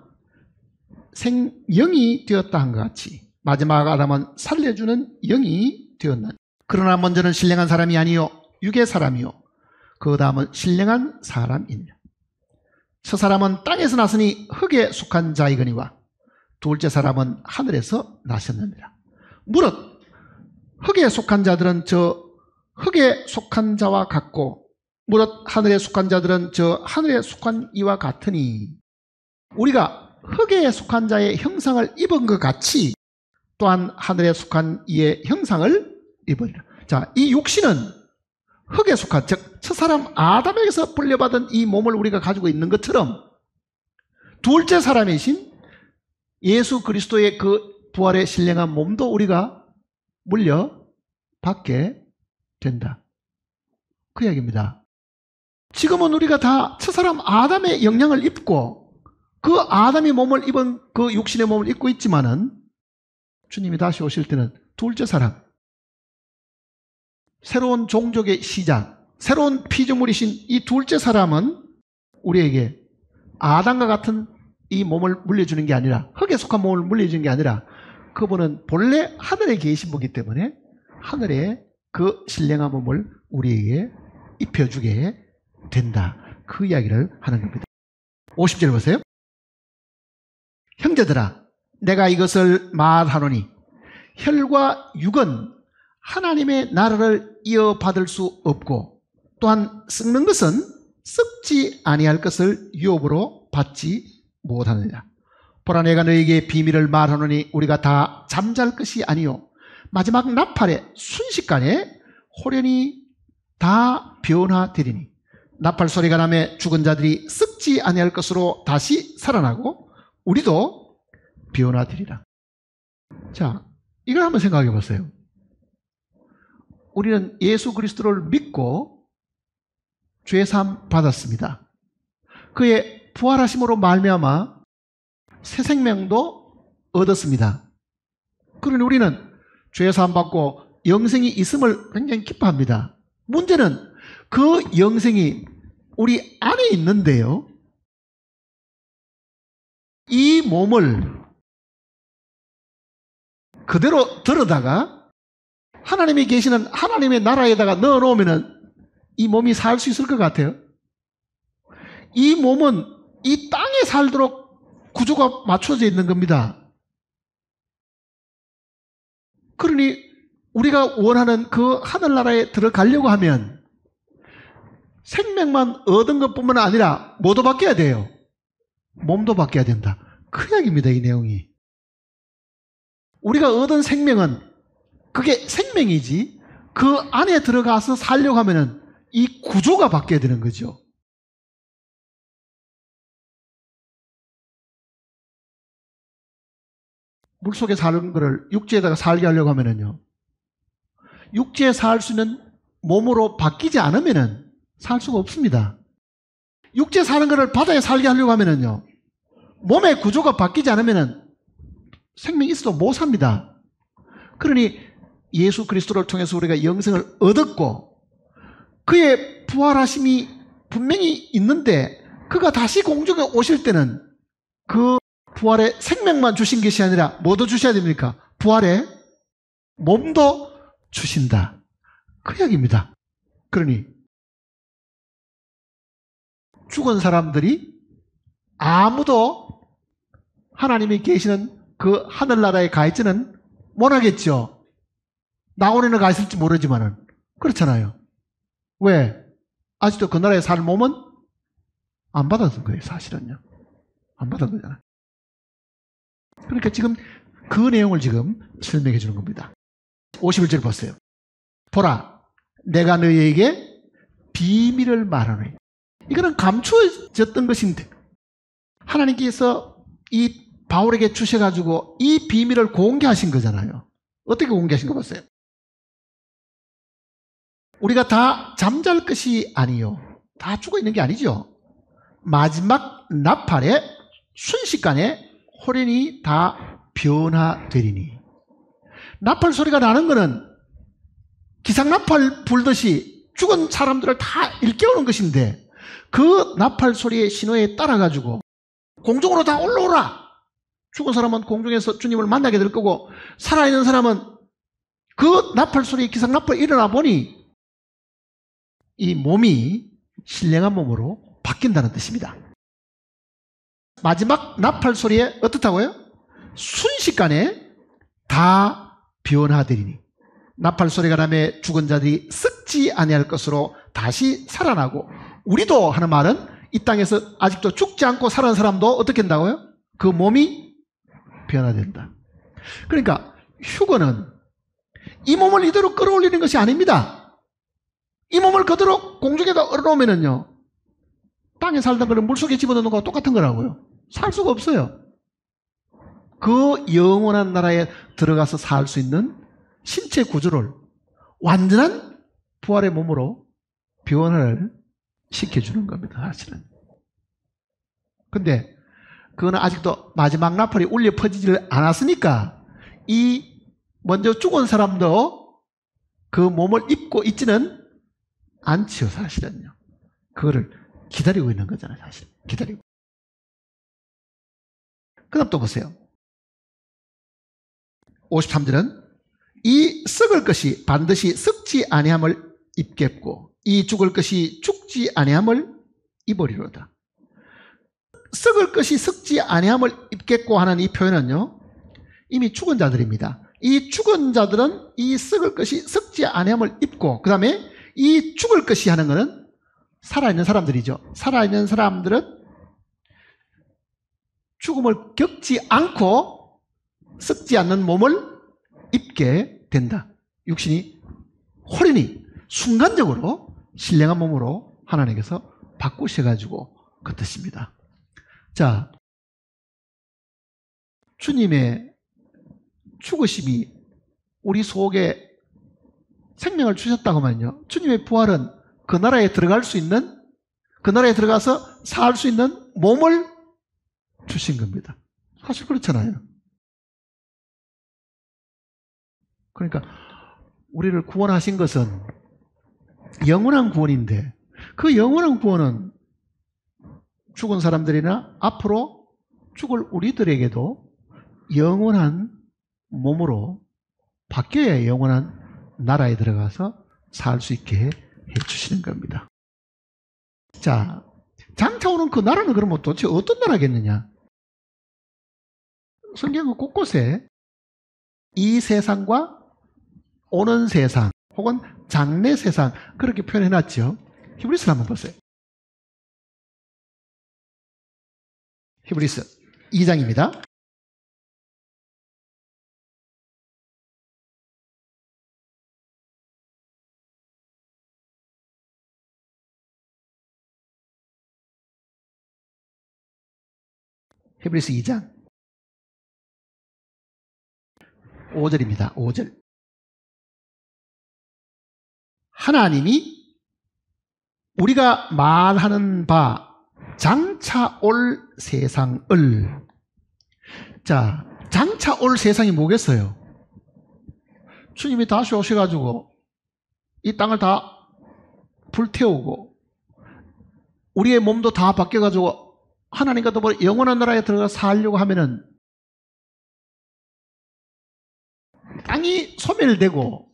생영이 되었다 한 것 같이 마지막 아담은 살려주는 영이 되었나. 그러나 먼저는 신령한 사람이 아니요 육의 사람이요 그 다음은 신령한 사람이니라. 첫사람은 땅에서 났으니 흙에 속한 자이거니와 둘째 사람은 하늘에서 나셨느니라. 무릇 흙에 속한 자들은 저 흙에 속한 자와 같고, 무릇 하늘에 속한 자들은 저 하늘에 속한 이와 같으니, 우리가 흙에 속한 자의 형상을 입은 것 같이 또한 하늘에 속한 이의 형상을 입으리라. 자, 이 육신은 흙에 속한, 즉 첫사람 아담에게서 불려받은 이 몸을 우리가 가지고 있는 것처럼 둘째 사람이신 예수 그리스도의 그 부활의 신령한 몸도 우리가 물려받게 된다. 그 이야기입니다. 지금은 우리가 다 첫사람 아담의 영향을 입고 그 아담의 몸을 입은 그 육신의 몸을 입고 있지만은 주님이 다시 오실 때는 둘째 사람, 새로운 종족의 시작, 새로운 피조물이신 이 둘째 사람은 우리에게 아담과 같은 이 몸을 물려주는 게 아니라, 흙에 속한 몸을 물려주는 게 아니라, 그분은 본래 하늘에 계신 분이기 때문에 하늘에 그 신령한 몸을 우리에게 입혀주게 된다. 그 이야기를 하는 겁니다. 50절 보세요. 형제들아, 내가 이것을 말하노니 혈과 육은 하나님의 나라를 이어받을 수 없고 또한 썩는 것은 썩지 아니할 것을 유업으로 받지 못하느냐. 보라, 내가 너에게 비밀을 말하노니 우리가 다 잠잘 것이 아니요 마지막 나팔의 순식간에 호련히 다 변화되리니 나팔 소리가 나매 죽은 자들이 썩지 아니할 것으로 다시 살아나고 우리도 변화되리라. 자, 이걸 한번 생각해 보세요. 우리는 예수 그리스도를 믿고 죄사함 받았습니다. 그의 부활하심으로 말미암아 새 생명도 얻었습니다. 그러니 우리는 죄사함 받고 영생이 있음을 굉장히 기뻐합니다. 문제는 그 영생이 우리 안에 있는데요, 이 몸을 그대로 들어다가 하나님이 계시는 하나님의 나라에다가 넣어놓으면 이 몸이 살 수 있을 것 같아요? 이 몸은 이 땅에 살도록 구조가 맞춰져 있는 겁니다. 그러니 우리가 원하는 그 하늘나라에 들어가려고 하면 생명만 얻은 것뿐만 아니라 뭐도 바뀌어야 돼요? 몸도 바뀌어야 된다. 그 이야기입니다, 이 내용이. 우리가 얻은 생명은 그게 생명이지, 그 안에 들어가서 살려고 하면은 이 구조가 바뀌어야 되는 거죠. 물속에 사는 거를 육지에다가 살게 하려고 하면은요, 육지에 살 수 있는 몸으로 바뀌지 않으면은 살 수가 없습니다. 육지에 사는 거를 바다에 살게 하려고 하면은요, 몸의 구조가 바뀌지 않으면은 생명이 있어도 못 삽니다. 그러니 예수 그리스도를 통해서 우리가 영생을 얻었고 그의 부활하심이 분명히 있는데 그가 다시 공중에 오실 때는 그 부활의 생명만 주신 것이 아니라 뭐도 주셔야 됩니까? 부활의 몸도 주신다. 그 이야기입니다. 그러니 죽은 사람들이 아무도 하나님이 계시는 그 하늘나라에 가 있지는 못하겠죠. 나원에는 가 있을지 모르지만은. 그렇잖아요. 왜? 아직도 그 나라에 살 몸은 안 받았던 거예요, 사실은요. 안 받은 거잖아요. 그러니까 지금 그 내용을 지금 설명해 주는 겁니다. 51절 보세요. 보라, 내가 너희에게 비밀을 말하노니. 이거는 감추어졌던 것인데 하나님께서 이 바울에게 주셔가지고 이 비밀을 공개하신 거잖아요. 어떻게 공개하신 거 보세요. 우리가 다 잠잘 것이 아니요, 다 죽어 있는 게 아니죠. 마지막 나팔에 순식간에 호련히 다 변화되리니. 나팔 소리가 나는 것은 기상나팔 불듯이 죽은 사람들을 다 일깨우는 것인데 그 나팔 소리의 신호에 따라가지고 공중으로 다 올라오라. 죽은 사람은 공중에서 주님을 만나게 될 거고 살아있는 사람은 그 나팔 소리, 기상나팔이 일어나 보니 이 몸이 신령한 몸으로 바뀐다는 뜻입니다. 마지막 나팔 소리에 어떻다고요? 순식간에 다 변화되리니. 나팔 소리가 나매 죽은 자들이 썩지 아니할 것으로 다시 살아나고 우리도 하는 말은 이 땅에서 아직도 죽지 않고 살아난 사람도 어떻게 된다고요? 그 몸이 변화된다. 그러니까 휴거는 이 몸을 이대로 끌어올리는 것이 아닙니다. 이 몸을 그대로 공중에다 얼어놓으면요, 땅에 살던 거를 물속에 집어넣는 거와 똑같은 거라고요. 살 수가 없어요. 그 영원한 나라에 들어가서 살 수 있는 신체 구조를 완전한 부활의 몸으로 변화를 시켜주는 겁니다, 사실은. 근데 그거는 아직도 마지막 나팔이 울려 퍼지질 않았으니까 이 먼저 죽은 사람도 그 몸을 입고 있지는 않지요, 사실은요. 그거를 기다리고 있는 거잖아요, 사실. 기다리고. 그 다음 또 보세요. 53절은 이 썩을 것이 반드시 썩지 아니함을 입겠고 이 죽을 것이 죽지 아니함을 입으리로다. 썩을 것이 썩지 아니함을 입겠고 하는 이 표현은요, 이미 죽은 자들입니다. 이 죽은 자들은 이 썩을 것이 썩지 아니함을 입고, 그 다음에 이 죽을 것이 하는 것은 살아있는 사람들이죠. 살아있는 사람들은 죽음을 겪지 않고 썩지 않는 몸을 입게 된다. 육신이 홀연히 순간적으로 신령한 몸으로 하나님께서 바꾸셔가지고 그 뜻입니다. 자, 주님의 죽으심이 우리 속에 생명을 주셨다고 하면요, 주님의 부활은 그 나라에 들어갈 수 있는, 그 나라에 들어가서 살 수 있는 몸을 주신 겁니다. 사실 그렇잖아요. 그러니까 우리를 구원하신 것은 영원한 구원인데, 그 영원한 구원은 죽은 사람들이나 앞으로 죽을 우리들에게도 영원한 몸으로 바뀌어야 영원한 나라에 들어가서 살 수 있게 해주시는 겁니다. 자, 장차 오는 그 나라는 그러면 도대체 어떤 나라겠느냐? 성경은 곳곳에 이 세상과 오는 세상 혹은 장래 세상 그렇게 표현해놨죠. 히브리서 한번 보세요. 히브리서 2장입니다. 히브리서 2장 5절입니다. 5절. 하나님이 우리가 말하는 바 장차 올 세상을, 자, 장차 올 세상이 뭐겠어요? 주님이 다시 오셔가지고 이 땅을 다 불태우고 우리의 몸도 다 바뀌어가지고 하나님과 더불어 영원한 나라에 들어가 살려고 하면은 땅이 소멸되고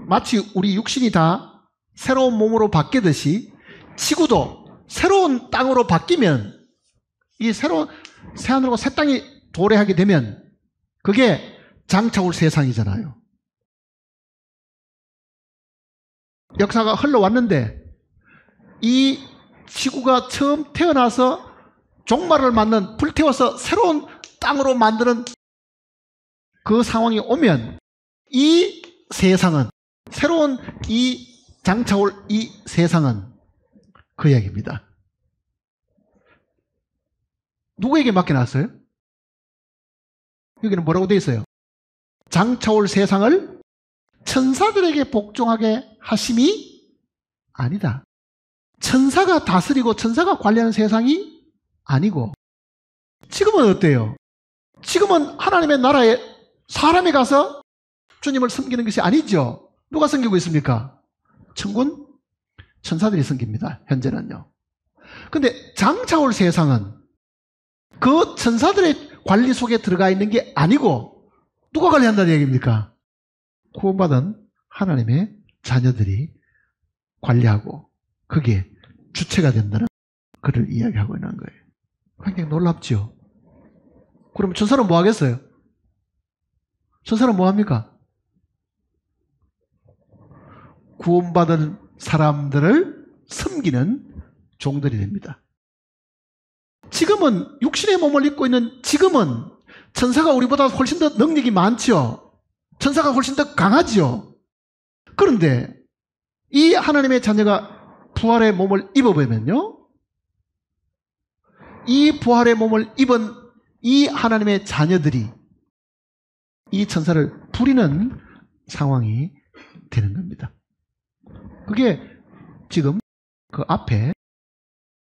마치 우리 육신이 다 새로운 몸으로 바뀌듯이 지구도 새로운 땅으로 바뀌면, 이 새로운 새하늘과 새 땅이 도래하게 되면 그게 장차 올 세상이잖아요. 역사가 흘러왔는데 이 지구가 처음 태어나서 종말을 맞는, 불태워서 새로운 땅으로 만드는 그 상황이 오면 이 세상은, 새로운 이 장차 올 이 세상은 그 이야기입니다. 누구에게 맡겨놨어요? 여기는 뭐라고 되어 있어요? 장차 올 세상을 천사들에게 복종하게 하심이 아니다. 천사가 다스리고 천사가 관리하는 세상이 아니고, 지금은 어때요? 지금은 하나님의 나라에 사람이 가서 주님을 섬기는 것이 아니죠. 누가 섬기고 있습니까? 천군 천사들이 섬깁니다. 현재는요. 근데 장차 올 세상은 그 천사들의 관리 속에 들어가 있는 게 아니고 누가 관리한다는 얘기입니까? 구원받은 하나님의 자녀들이 관리하고 그게 주체가 된다는 그를 이야기하고 있는 거예요. 굉장히 놀랍죠? 그러면 천사는 뭐 하겠어요? 천사는 뭐 합니까? 구원받은 사람들을 섬기는 종들이 됩니다. 지금은 육신의 몸을 입고 있는 지금은 천사가 우리보다 훨씬 더 능력이 많죠. 천사가 훨씬 더 강하죠. 그런데 이 하나님의 자녀가 부활의 몸을 입어보면요, 이 부활의 몸을 입은 이 하나님의 자녀들이 이 천사를 부리는 상황이 되는 겁니다. 그게 지금 그 앞에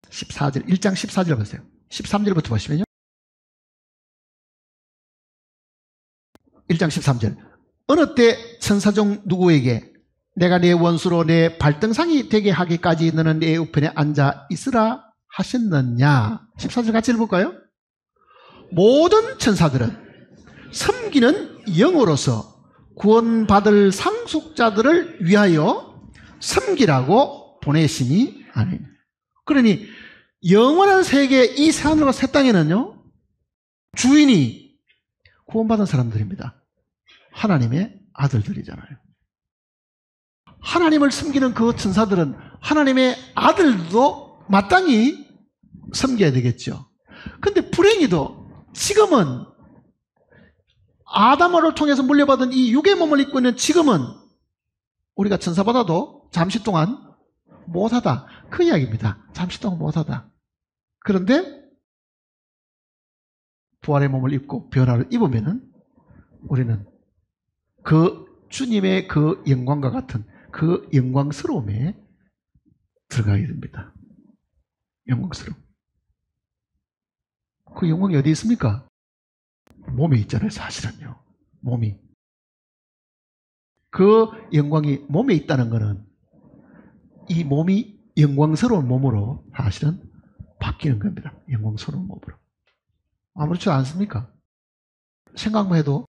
14절, 1장 14절 보세요. 13절부터 보시면요. 1장 13절. 어느 때 천사 중 누구에게 내가 내 원수로 내 발등상이 되게 하기까지 너는 내 우편에 앉아 있으라 하셨느냐. 14절 같이 읽어볼까요? 모든 천사들은 섬기는 영으로서 구원받을 상속자들을 위하여 섬기라고 보내심이 아니니. 그러니 영원한 세계 이 새하늘과 새 땅에는요, 주인이 구원받은 사람들입니다. 하나님의 아들들이잖아요. 하나님을 섬기는 그 천사들은 하나님의 아들도 마땅히 섬겨야 되겠죠. 근데 불행히도 지금은 아담을 통해서 물려받은 이 육의 몸을 입고 있는 지금은 우리가 천사보다도 잠시 동안 못하다. 그 이야기입니다. 잠시 동안 못하다. 그런데 부활의 몸을 입고 변화를 입으면은 우리는 그 주님의 그 영광과 같은 그 영광스러움에 들어가게 됩니다. 영광스러움. 그 영광이 어디 있습니까? 몸에 있잖아요, 사실은요. 몸이. 그 영광이 몸에 있다는 것은 이 몸이 영광스러운 몸으로 사실은 바뀌는 겁니다. 영광스러운 몸으로. 아무렇지 않습니까? 생각만 해도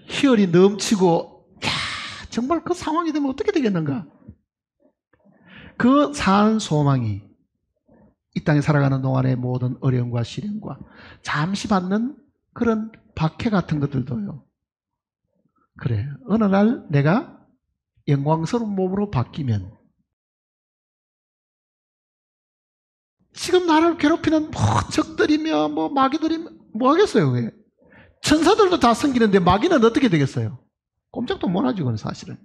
희열이 넘치고, 야, 정말 그 상황이 되면 어떻게 되겠는가? 그 산 소망이 이 땅에 살아가는 동안의 모든 어려움과 시련과 잠시 받는 그런 박해 같은 것들도요. 그래, 어느 날 내가 영광스러운 몸으로 바뀌면 지금 나를 괴롭히는 적들이며 마귀들이며 뭐 하겠어요? 왜? 천사들도 다 섬기는데 마귀는 어떻게 되겠어요? 꼼짝도 못하죠, 그건 사실은.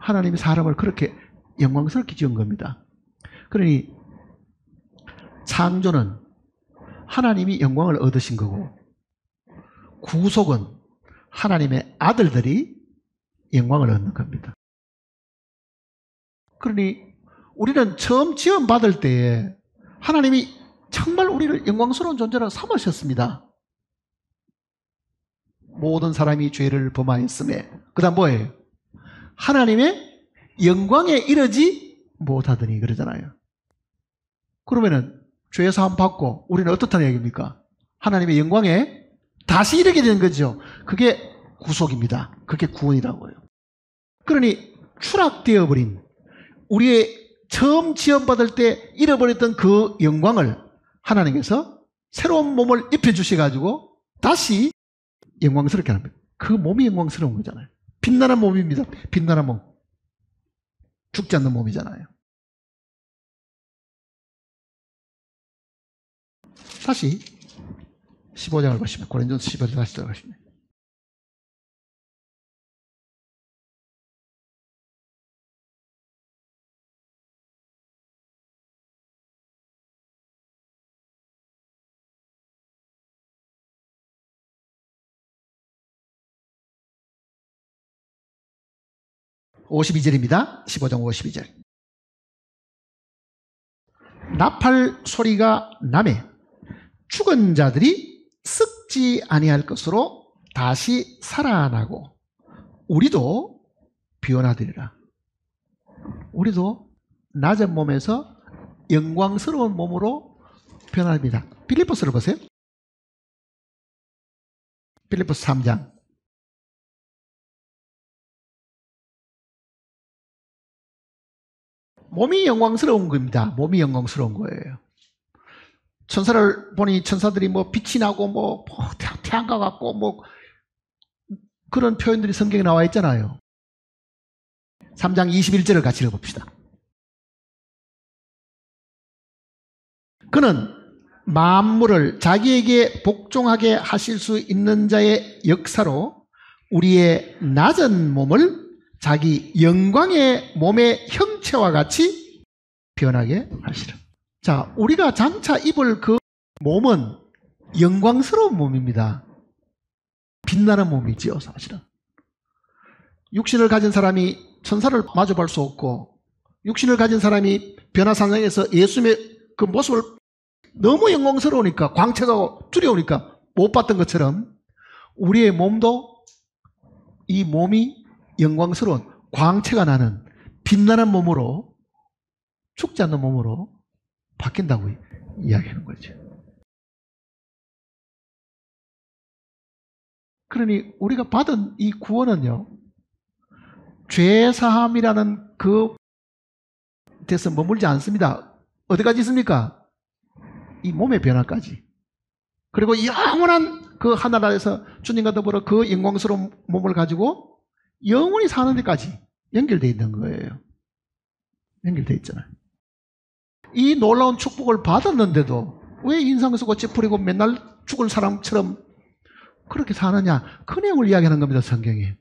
하나님이 사람을 그렇게 영광스럽게 지은 겁니다. 그러니 창조는 하나님이 영광을 얻으신 거고 구속은 하나님의 아들들이 영광을 얻는 겁니다. 그러니 우리는 처음 지원받을 때에 하나님이 정말 우리를 영광스러운 존재로 삼으셨습니다. 모든 사람이 죄를 범하였음에 그 다음 뭐예요? 하나님의 영광에 이르지 못하더니 그러잖아요. 그러면은 죄 사함 받고 우리는 어떻다는 얘기입니까? 하나님의 영광에 다시 이르게 되는 거죠. 그게 구속입니다. 그게 구원이라고요. 그러니 추락되어 버린 우리의 처음 지원받을 때 잃어버렸던 그 영광을 하나님께서 새로운 몸을 입혀주셔가지고 다시 영광스럽게 하는 거예요. 그 몸이 영광스러운 거잖아요. 빛나는 몸입니다. 빛나는 몸. 죽지 않는 몸이잖아요. 다시 15장을 보시면 고린도서 15장 다시 들어가시면 52절입니다. 15장 52절. 나팔 소리가 나매 죽은 자들이 썩지 아니할 것으로 다시 살아나고 우리도 변화되리라. 우리도 낮은 몸에서 영광스러운 몸으로 변화합니다. 빌립보서를 보세요. 빌립보서 3장. 몸이 영광스러운 겁니다. 몸이 영광스러운 거예요. 천사를 보니 천사들이 빛이 나고 태양과 같고 그런 표현들이 성경에 나와 있잖아요. 3장 21절을 같이 읽어봅시다. 그는 만물을 자기에게 복종하게 하실 수 있는 자의 역사로 우리의 낮은 몸을 자기 영광의 몸의 형체와 같이 변하게 하시라. 자, 우리가 장차 입을 그 몸은 영광스러운 몸입니다. 빛나는 몸이지요, 사실은. 육신을 가진 사람이 천사를 마주볼 수 없고, 육신을 가진 사람이 변화산상에서 예수님의 그 모습을 너무 영광스러우니까, 광채가 두려우니까 못 봤던 것처럼 우리의 몸도 이 몸이 영광스러운 광채가 나는 빛나는 몸으로, 죽지 않는 몸으로 바뀐다고 이야기하는 거죠. 그러니 우리가 받은 이 구원은요, 죄사함이라는 그 데서 머물지 않습니다. 어디까지 있습니까? 이 몸의 변화까지. 그리고 영원한 그 하늘나라에서 주님과 더불어 그 영광스러운 몸을 가지고 영원히 사는 데까지 연결되어 있는 거예요. 연결되어 있잖아요. 이 놀라운 축복을 받았는데도 왜 인상 쓰고 찌푸리고 맨날 죽을 사람처럼 그렇게 사느냐? 그 내용을 이야기하는 겁니다, 성경이.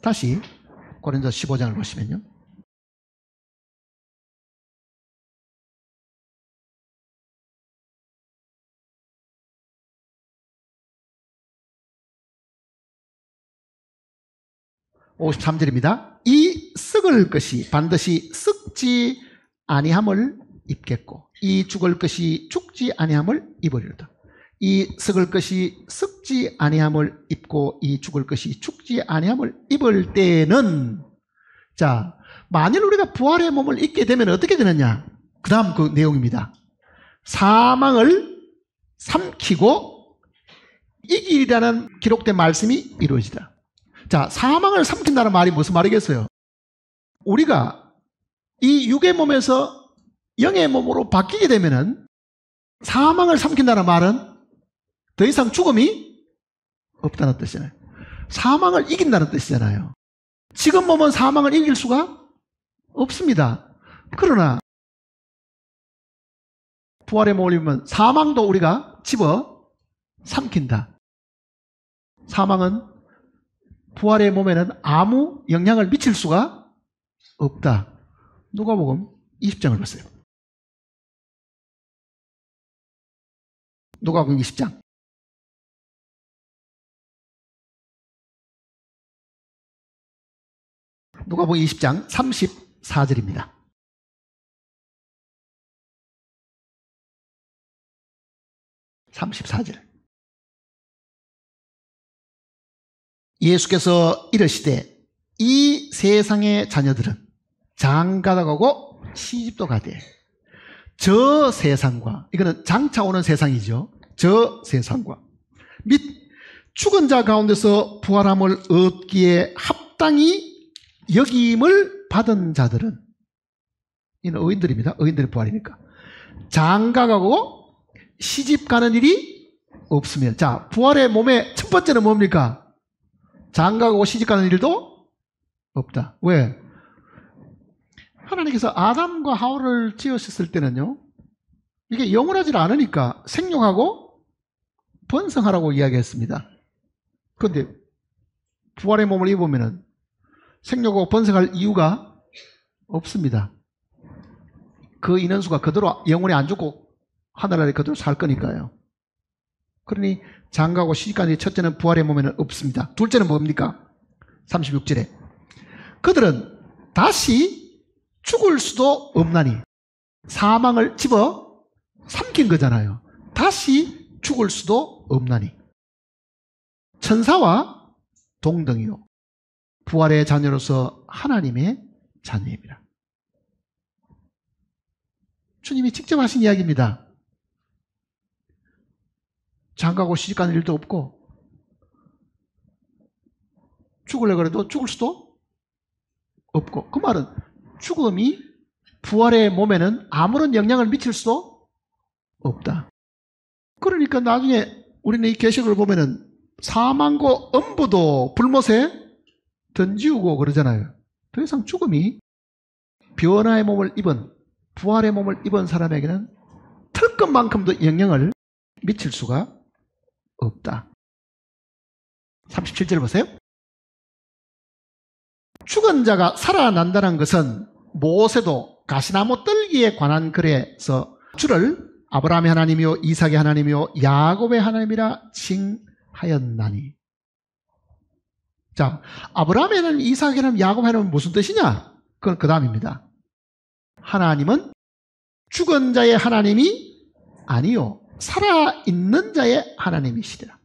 다시 고린도 15장을 보시면요. (53절입니다) 이 썩을 것이 반드시 썩지 아니함을 입겠고 이 죽을 것이 죽지 아니함을 입으리로다. 이 썩을 것이 썩지 아니함을 입고 이 죽을 것이 죽지 아니함을 입을 때는, 자, 만일 우리가 부활의 몸을 입게 되면 어떻게 되느냐? 그 다음 그 내용입니다. 사망을 삼키고 이기리라는 기록된 말씀이 이루어지다. 자, 사망을 삼킨다는 말이 무슨 말이겠어요? 우리가 이 육의 몸에서 영의 몸으로 바뀌게 되면은 사망을 삼킨다는 말은 더 이상 죽음이 없다는 뜻이잖아요. 사망을 이긴다는 뜻이잖아요. 지금 몸은 사망을 이길 수가 없습니다. 그러나 부활의 몸을 입으면 사망도 우리가 집어 삼킨다. 사망은 부활의 몸에는 아무 영향을 미칠 수가 없다. 누가복음 20장을 보세요. 누가복음 20장. 누가복음 20장 34절입니다. 예수께서 이르시되 이 세상의 자녀들은 장가가고 시집도 가되 저 세상과, 이거는 장차 오는 세상이죠. 저 세상과 및 죽은 자 가운데서 부활함을 얻기에 합당히 여김을 받은 자들은, 이는 의인들입니다. 의인들의 부활이니까. 장가가고 시집 가는 일이 없으면, 자, 부활의 몸의 첫 번째는 뭡니까? 장가가고 시집 가는 일도 없다. 왜? 하나님께서 아담과 하와를 지으셨을 때는요, 이게 영원하지 않으니까 생육하고 번성하라고 이야기했습니다. 그런데 부활의 몸을 입으면은 생육하고 번성할 이유가 없습니다. 그 인원수가 그대로 영원히 안 죽고 하늘나라에 그대로 살 거니까요. 그러니 장가고 시집가는 첫째는 부활의 몸에는 없습니다. 둘째는 뭡니까? 36절에 그들은 다시 죽을 수도 없나니, 사망을 집어 삼킨 거잖아요. 다시 죽을 수도 없나니 천사와 동등이요 부활의 자녀로서 하나님의 자녀입니다. 주님이 직접 하신 이야기입니다. 장가고 시집가는 일도 없고 죽으려고 해도 죽을 수도 없고, 그 말은 죽음이 부활의 몸에는 아무런 영향을 미칠 수도 없다. 그러니까 나중에 우리는 이 계시록을 보면은 사망과 음부도 불못에 던지우고 그러잖아요. 더 이상 죽음이 변화의 몸을 입은, 부활의 몸을 입은 사람에게는 털끝만큼도 영향을 미칠 수가 없다. 37절 보세요. 죽은 자가 살아난다는 것은 모세도 가시나무 떨기에 관한 글에서 주를 아브라함의 하나님이요 이삭의 하나님이요 야곱의 하나님이라 칭하였나니. 자, 아브라함의 하나님, 이삭의 하나님, 야곱의 하나님은 무슨 뜻이냐? 그건 그 다음입니다. 하나님은 죽은 자의 하나님이 아니요 살아있는 자의 하나님이시리라.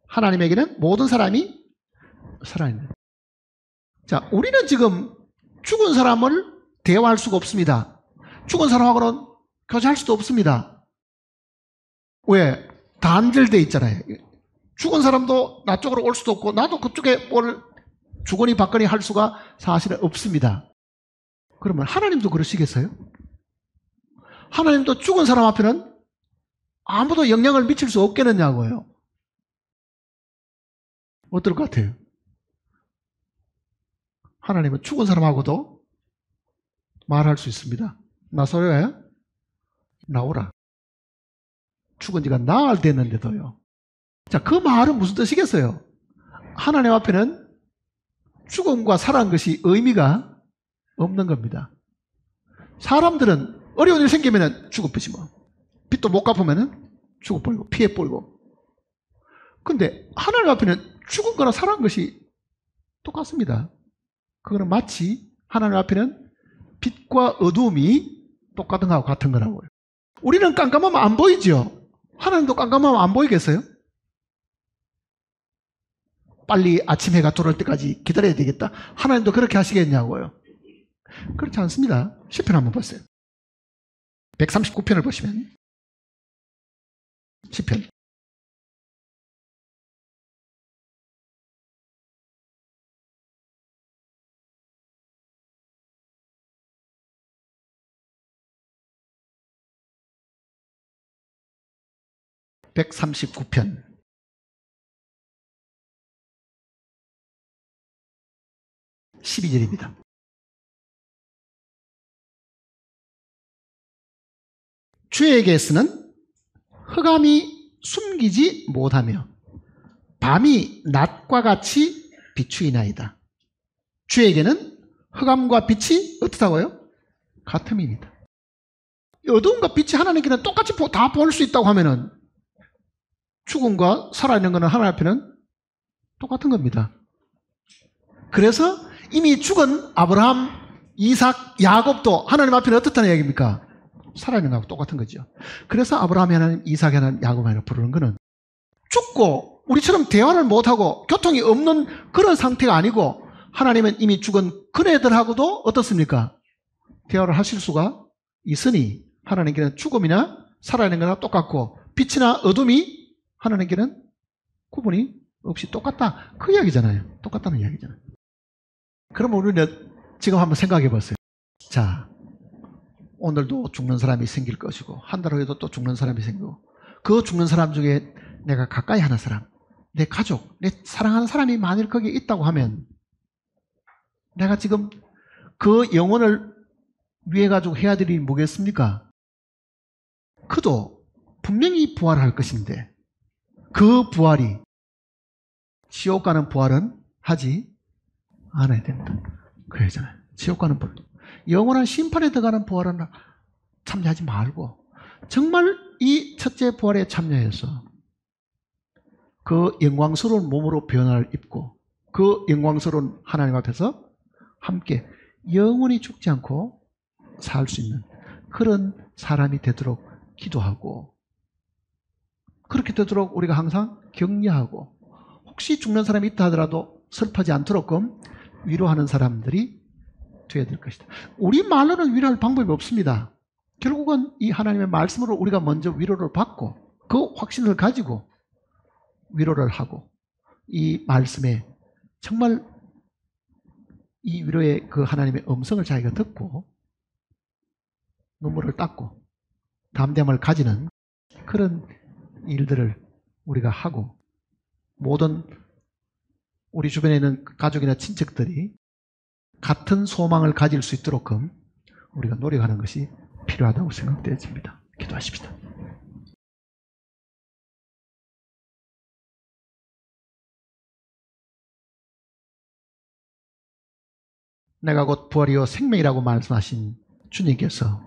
하나님에게는 모든 사람이 살아있는. 자, 우리는 지금 죽은 사람을 대화할 수가 없습니다. 죽은 사람하고는 교제할 수도 없습니다. 왜? 단절되어 있잖아요. 죽은 사람도 나 쪽으로 올 수도 없고 나도 그쪽에 올 주거니 받거니 할 수가 사실은 없습니다. 그러면 하나님도 그러시겠어요? 하나님도 죽은 사람 앞에는 아무도 영향을 미칠 수 없겠느냐고요. 어떨 것 같아요? 하나님은 죽은 사람하고도 말할 수 있습니다. 나서야 나오라. 죽은 지가 나흘 됐는데도요. 자, 그 말은 무슨 뜻이겠어요? 하나님 앞에는 죽음과 살아난 것이 의미가 없는 겁니다. 사람들은 어려운 일 생기면 죽어버리지 뭐. 빚도 못 갚으면 죽어버리고 피해 버리고. 근데 하나님 앞에는 죽은 거나 살아난 것이 똑같습니다. 그거는 마치 하나님 앞에는 빛과 어두움이 똑같은 거하고 같은 거라고요. 우리는 깜깜하면 안 보이죠? 하나님도 깜깜하면 안 보이겠어요? 빨리 아침 해가 돌아올 때까지 기다려야 되겠다. 하나님도 그렇게 하시겠냐고요. 그렇지 않습니다. 시편 한번 보세요. 139편을 보시면 시편 139편 12절입니다. 주에게서는 흑암이 숨기지 못하며 밤이 낮과 같이 비추이나이다. 주에게는 흑암과 빛이 어떻다고요? 같음입니다. 어두움과 빛이 하나님께는 똑같이 다 볼 수 있다고 하면은 죽음과 살아있는 것은 하나님 앞에는 똑같은 겁니다. 그래서 이미 죽은 아브라함, 이삭, 야곱도 하나님 앞에는 어떻다는 얘기입니까? 살아있는 것하고 똑같은 거죠. 그래서 아브라함이 하나님, 이삭이 하나님, 야곱이 하나님 부르는 것은 죽고 우리처럼 대화를 못하고 교통이 없는 그런 상태가 아니고 하나님은 이미 죽은 그네들하고도 어떻습니까? 대화를 하실 수가 있으니 하나님께는 죽음이나 살아있는 거나 똑같고 빛이나 어둠이 하나님께는 구분이 없이 똑같다. 그 이야기잖아요. 똑같다는 이야기잖아요. 그럼 우리는 지금 한번 생각해 보세요. 자, 오늘도 죽는 사람이 생길 것이고 한 달 후에도 또 죽는 사람이 생기고 그 죽는 사람 중에 내가 가까이 하는 사람, 내 가족, 내 사랑하는 사람이 만일 거기에 있다고 하면 내가 지금 그 영혼을 위해 가지고 해야 될 일이 뭐겠습니까? 그도 분명히 부활할 것인데 그 부활이 지옥 가는 부활은 하지 않아야 된다. 그러잖아요. 지옥 가는 부활. 영원한 심판에 들어가는 부활은 참여하지 말고 정말 이 첫째 부활에 참여해서 그 영광스러운 몸으로 변화를 입고 그 영광스러운 하나님 앞에서 함께 영원히 죽지 않고 살 수 있는 그런 사람이 되도록 기도하고 그렇게 되도록 우리가 항상 격려하고 혹시 죽는 사람이 있다 하더라도 슬퍼하지 않도록끔 위로하는 사람들이 되어야 될 것이다. 우리 말로는 위로할 방법이 없습니다. 결국은 이 하나님의 말씀으로 우리가 먼저 위로를 받고 그 확신을 가지고 위로를 하고 이 말씀에 정말 이 위로의 그 하나님의 음성을 자기가 듣고 눈물을 닦고 담대함을 가지는 그런 일들을 우리가 하고 모든 우리 주변에 있는 가족이나 친척들이 같은 소망을 가질 수 있도록끔 우리가 노력하는 것이 필요하다고 생각되어집니다. 기도하십시다. 내가 곧 부활이요 생명이라고 말씀하신 주님께서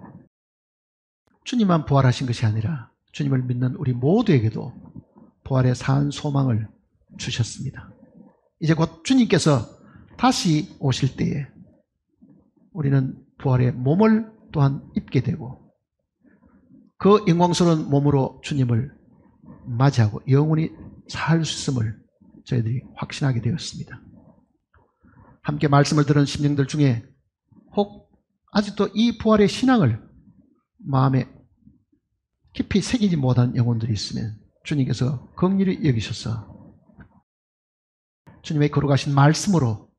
주님만 부활하신 것이 아니라 주님을 믿는 우리 모두에게도 부활의 산 소망을 주셨습니다. 이제 곧 주님께서 다시 오실 때에 우리는 부활의 몸을 또한 입게 되고 그 영광스러운 몸으로 주님을 맞이하고 영원히 살 수 있음을 저희들이 확신하게 되었습니다. 함께 말씀을 들은 심령들 중에 혹 아직도 이 부활의 신앙을 마음에 깊이 새기지 못한 영혼들이 있으면 주님께서 긍휼히 여기셔서 주님의 거룩하신 말씀으로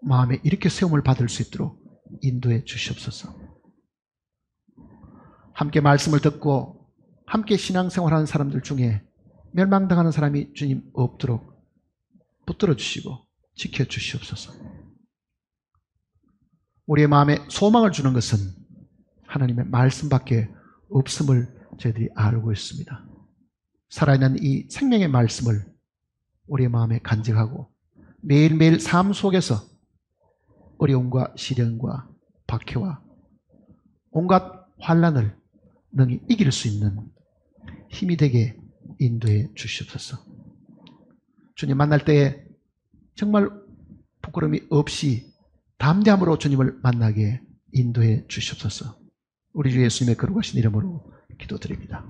마음에 이렇게 세움을 받을 수 있도록 인도해 주시옵소서. 함께 말씀을 듣고 함께 신앙생활하는 사람들 중에 멸망당하는 사람이 주님 없도록 붙들어 주시고 지켜 주시옵소서. 우리의 마음에 소망을 주는 것은 하나님의 말씀밖에 없음을 저희들이 알고 있습니다. 살아있는 이 생명의 말씀을 우리의 마음에 간직하고 매일매일 삶 속에서 어려움과 시련과 박해와 온갖 환난을 능히 이길 수 있는 힘이 되게 인도해 주시옵소서. 주님 만날 때에 정말 부끄러움이 없이 담대함으로 주님을 만나게 인도해 주시옵소서. 우리 주 예수님의 거룩하신 이름으로 기도드립니다.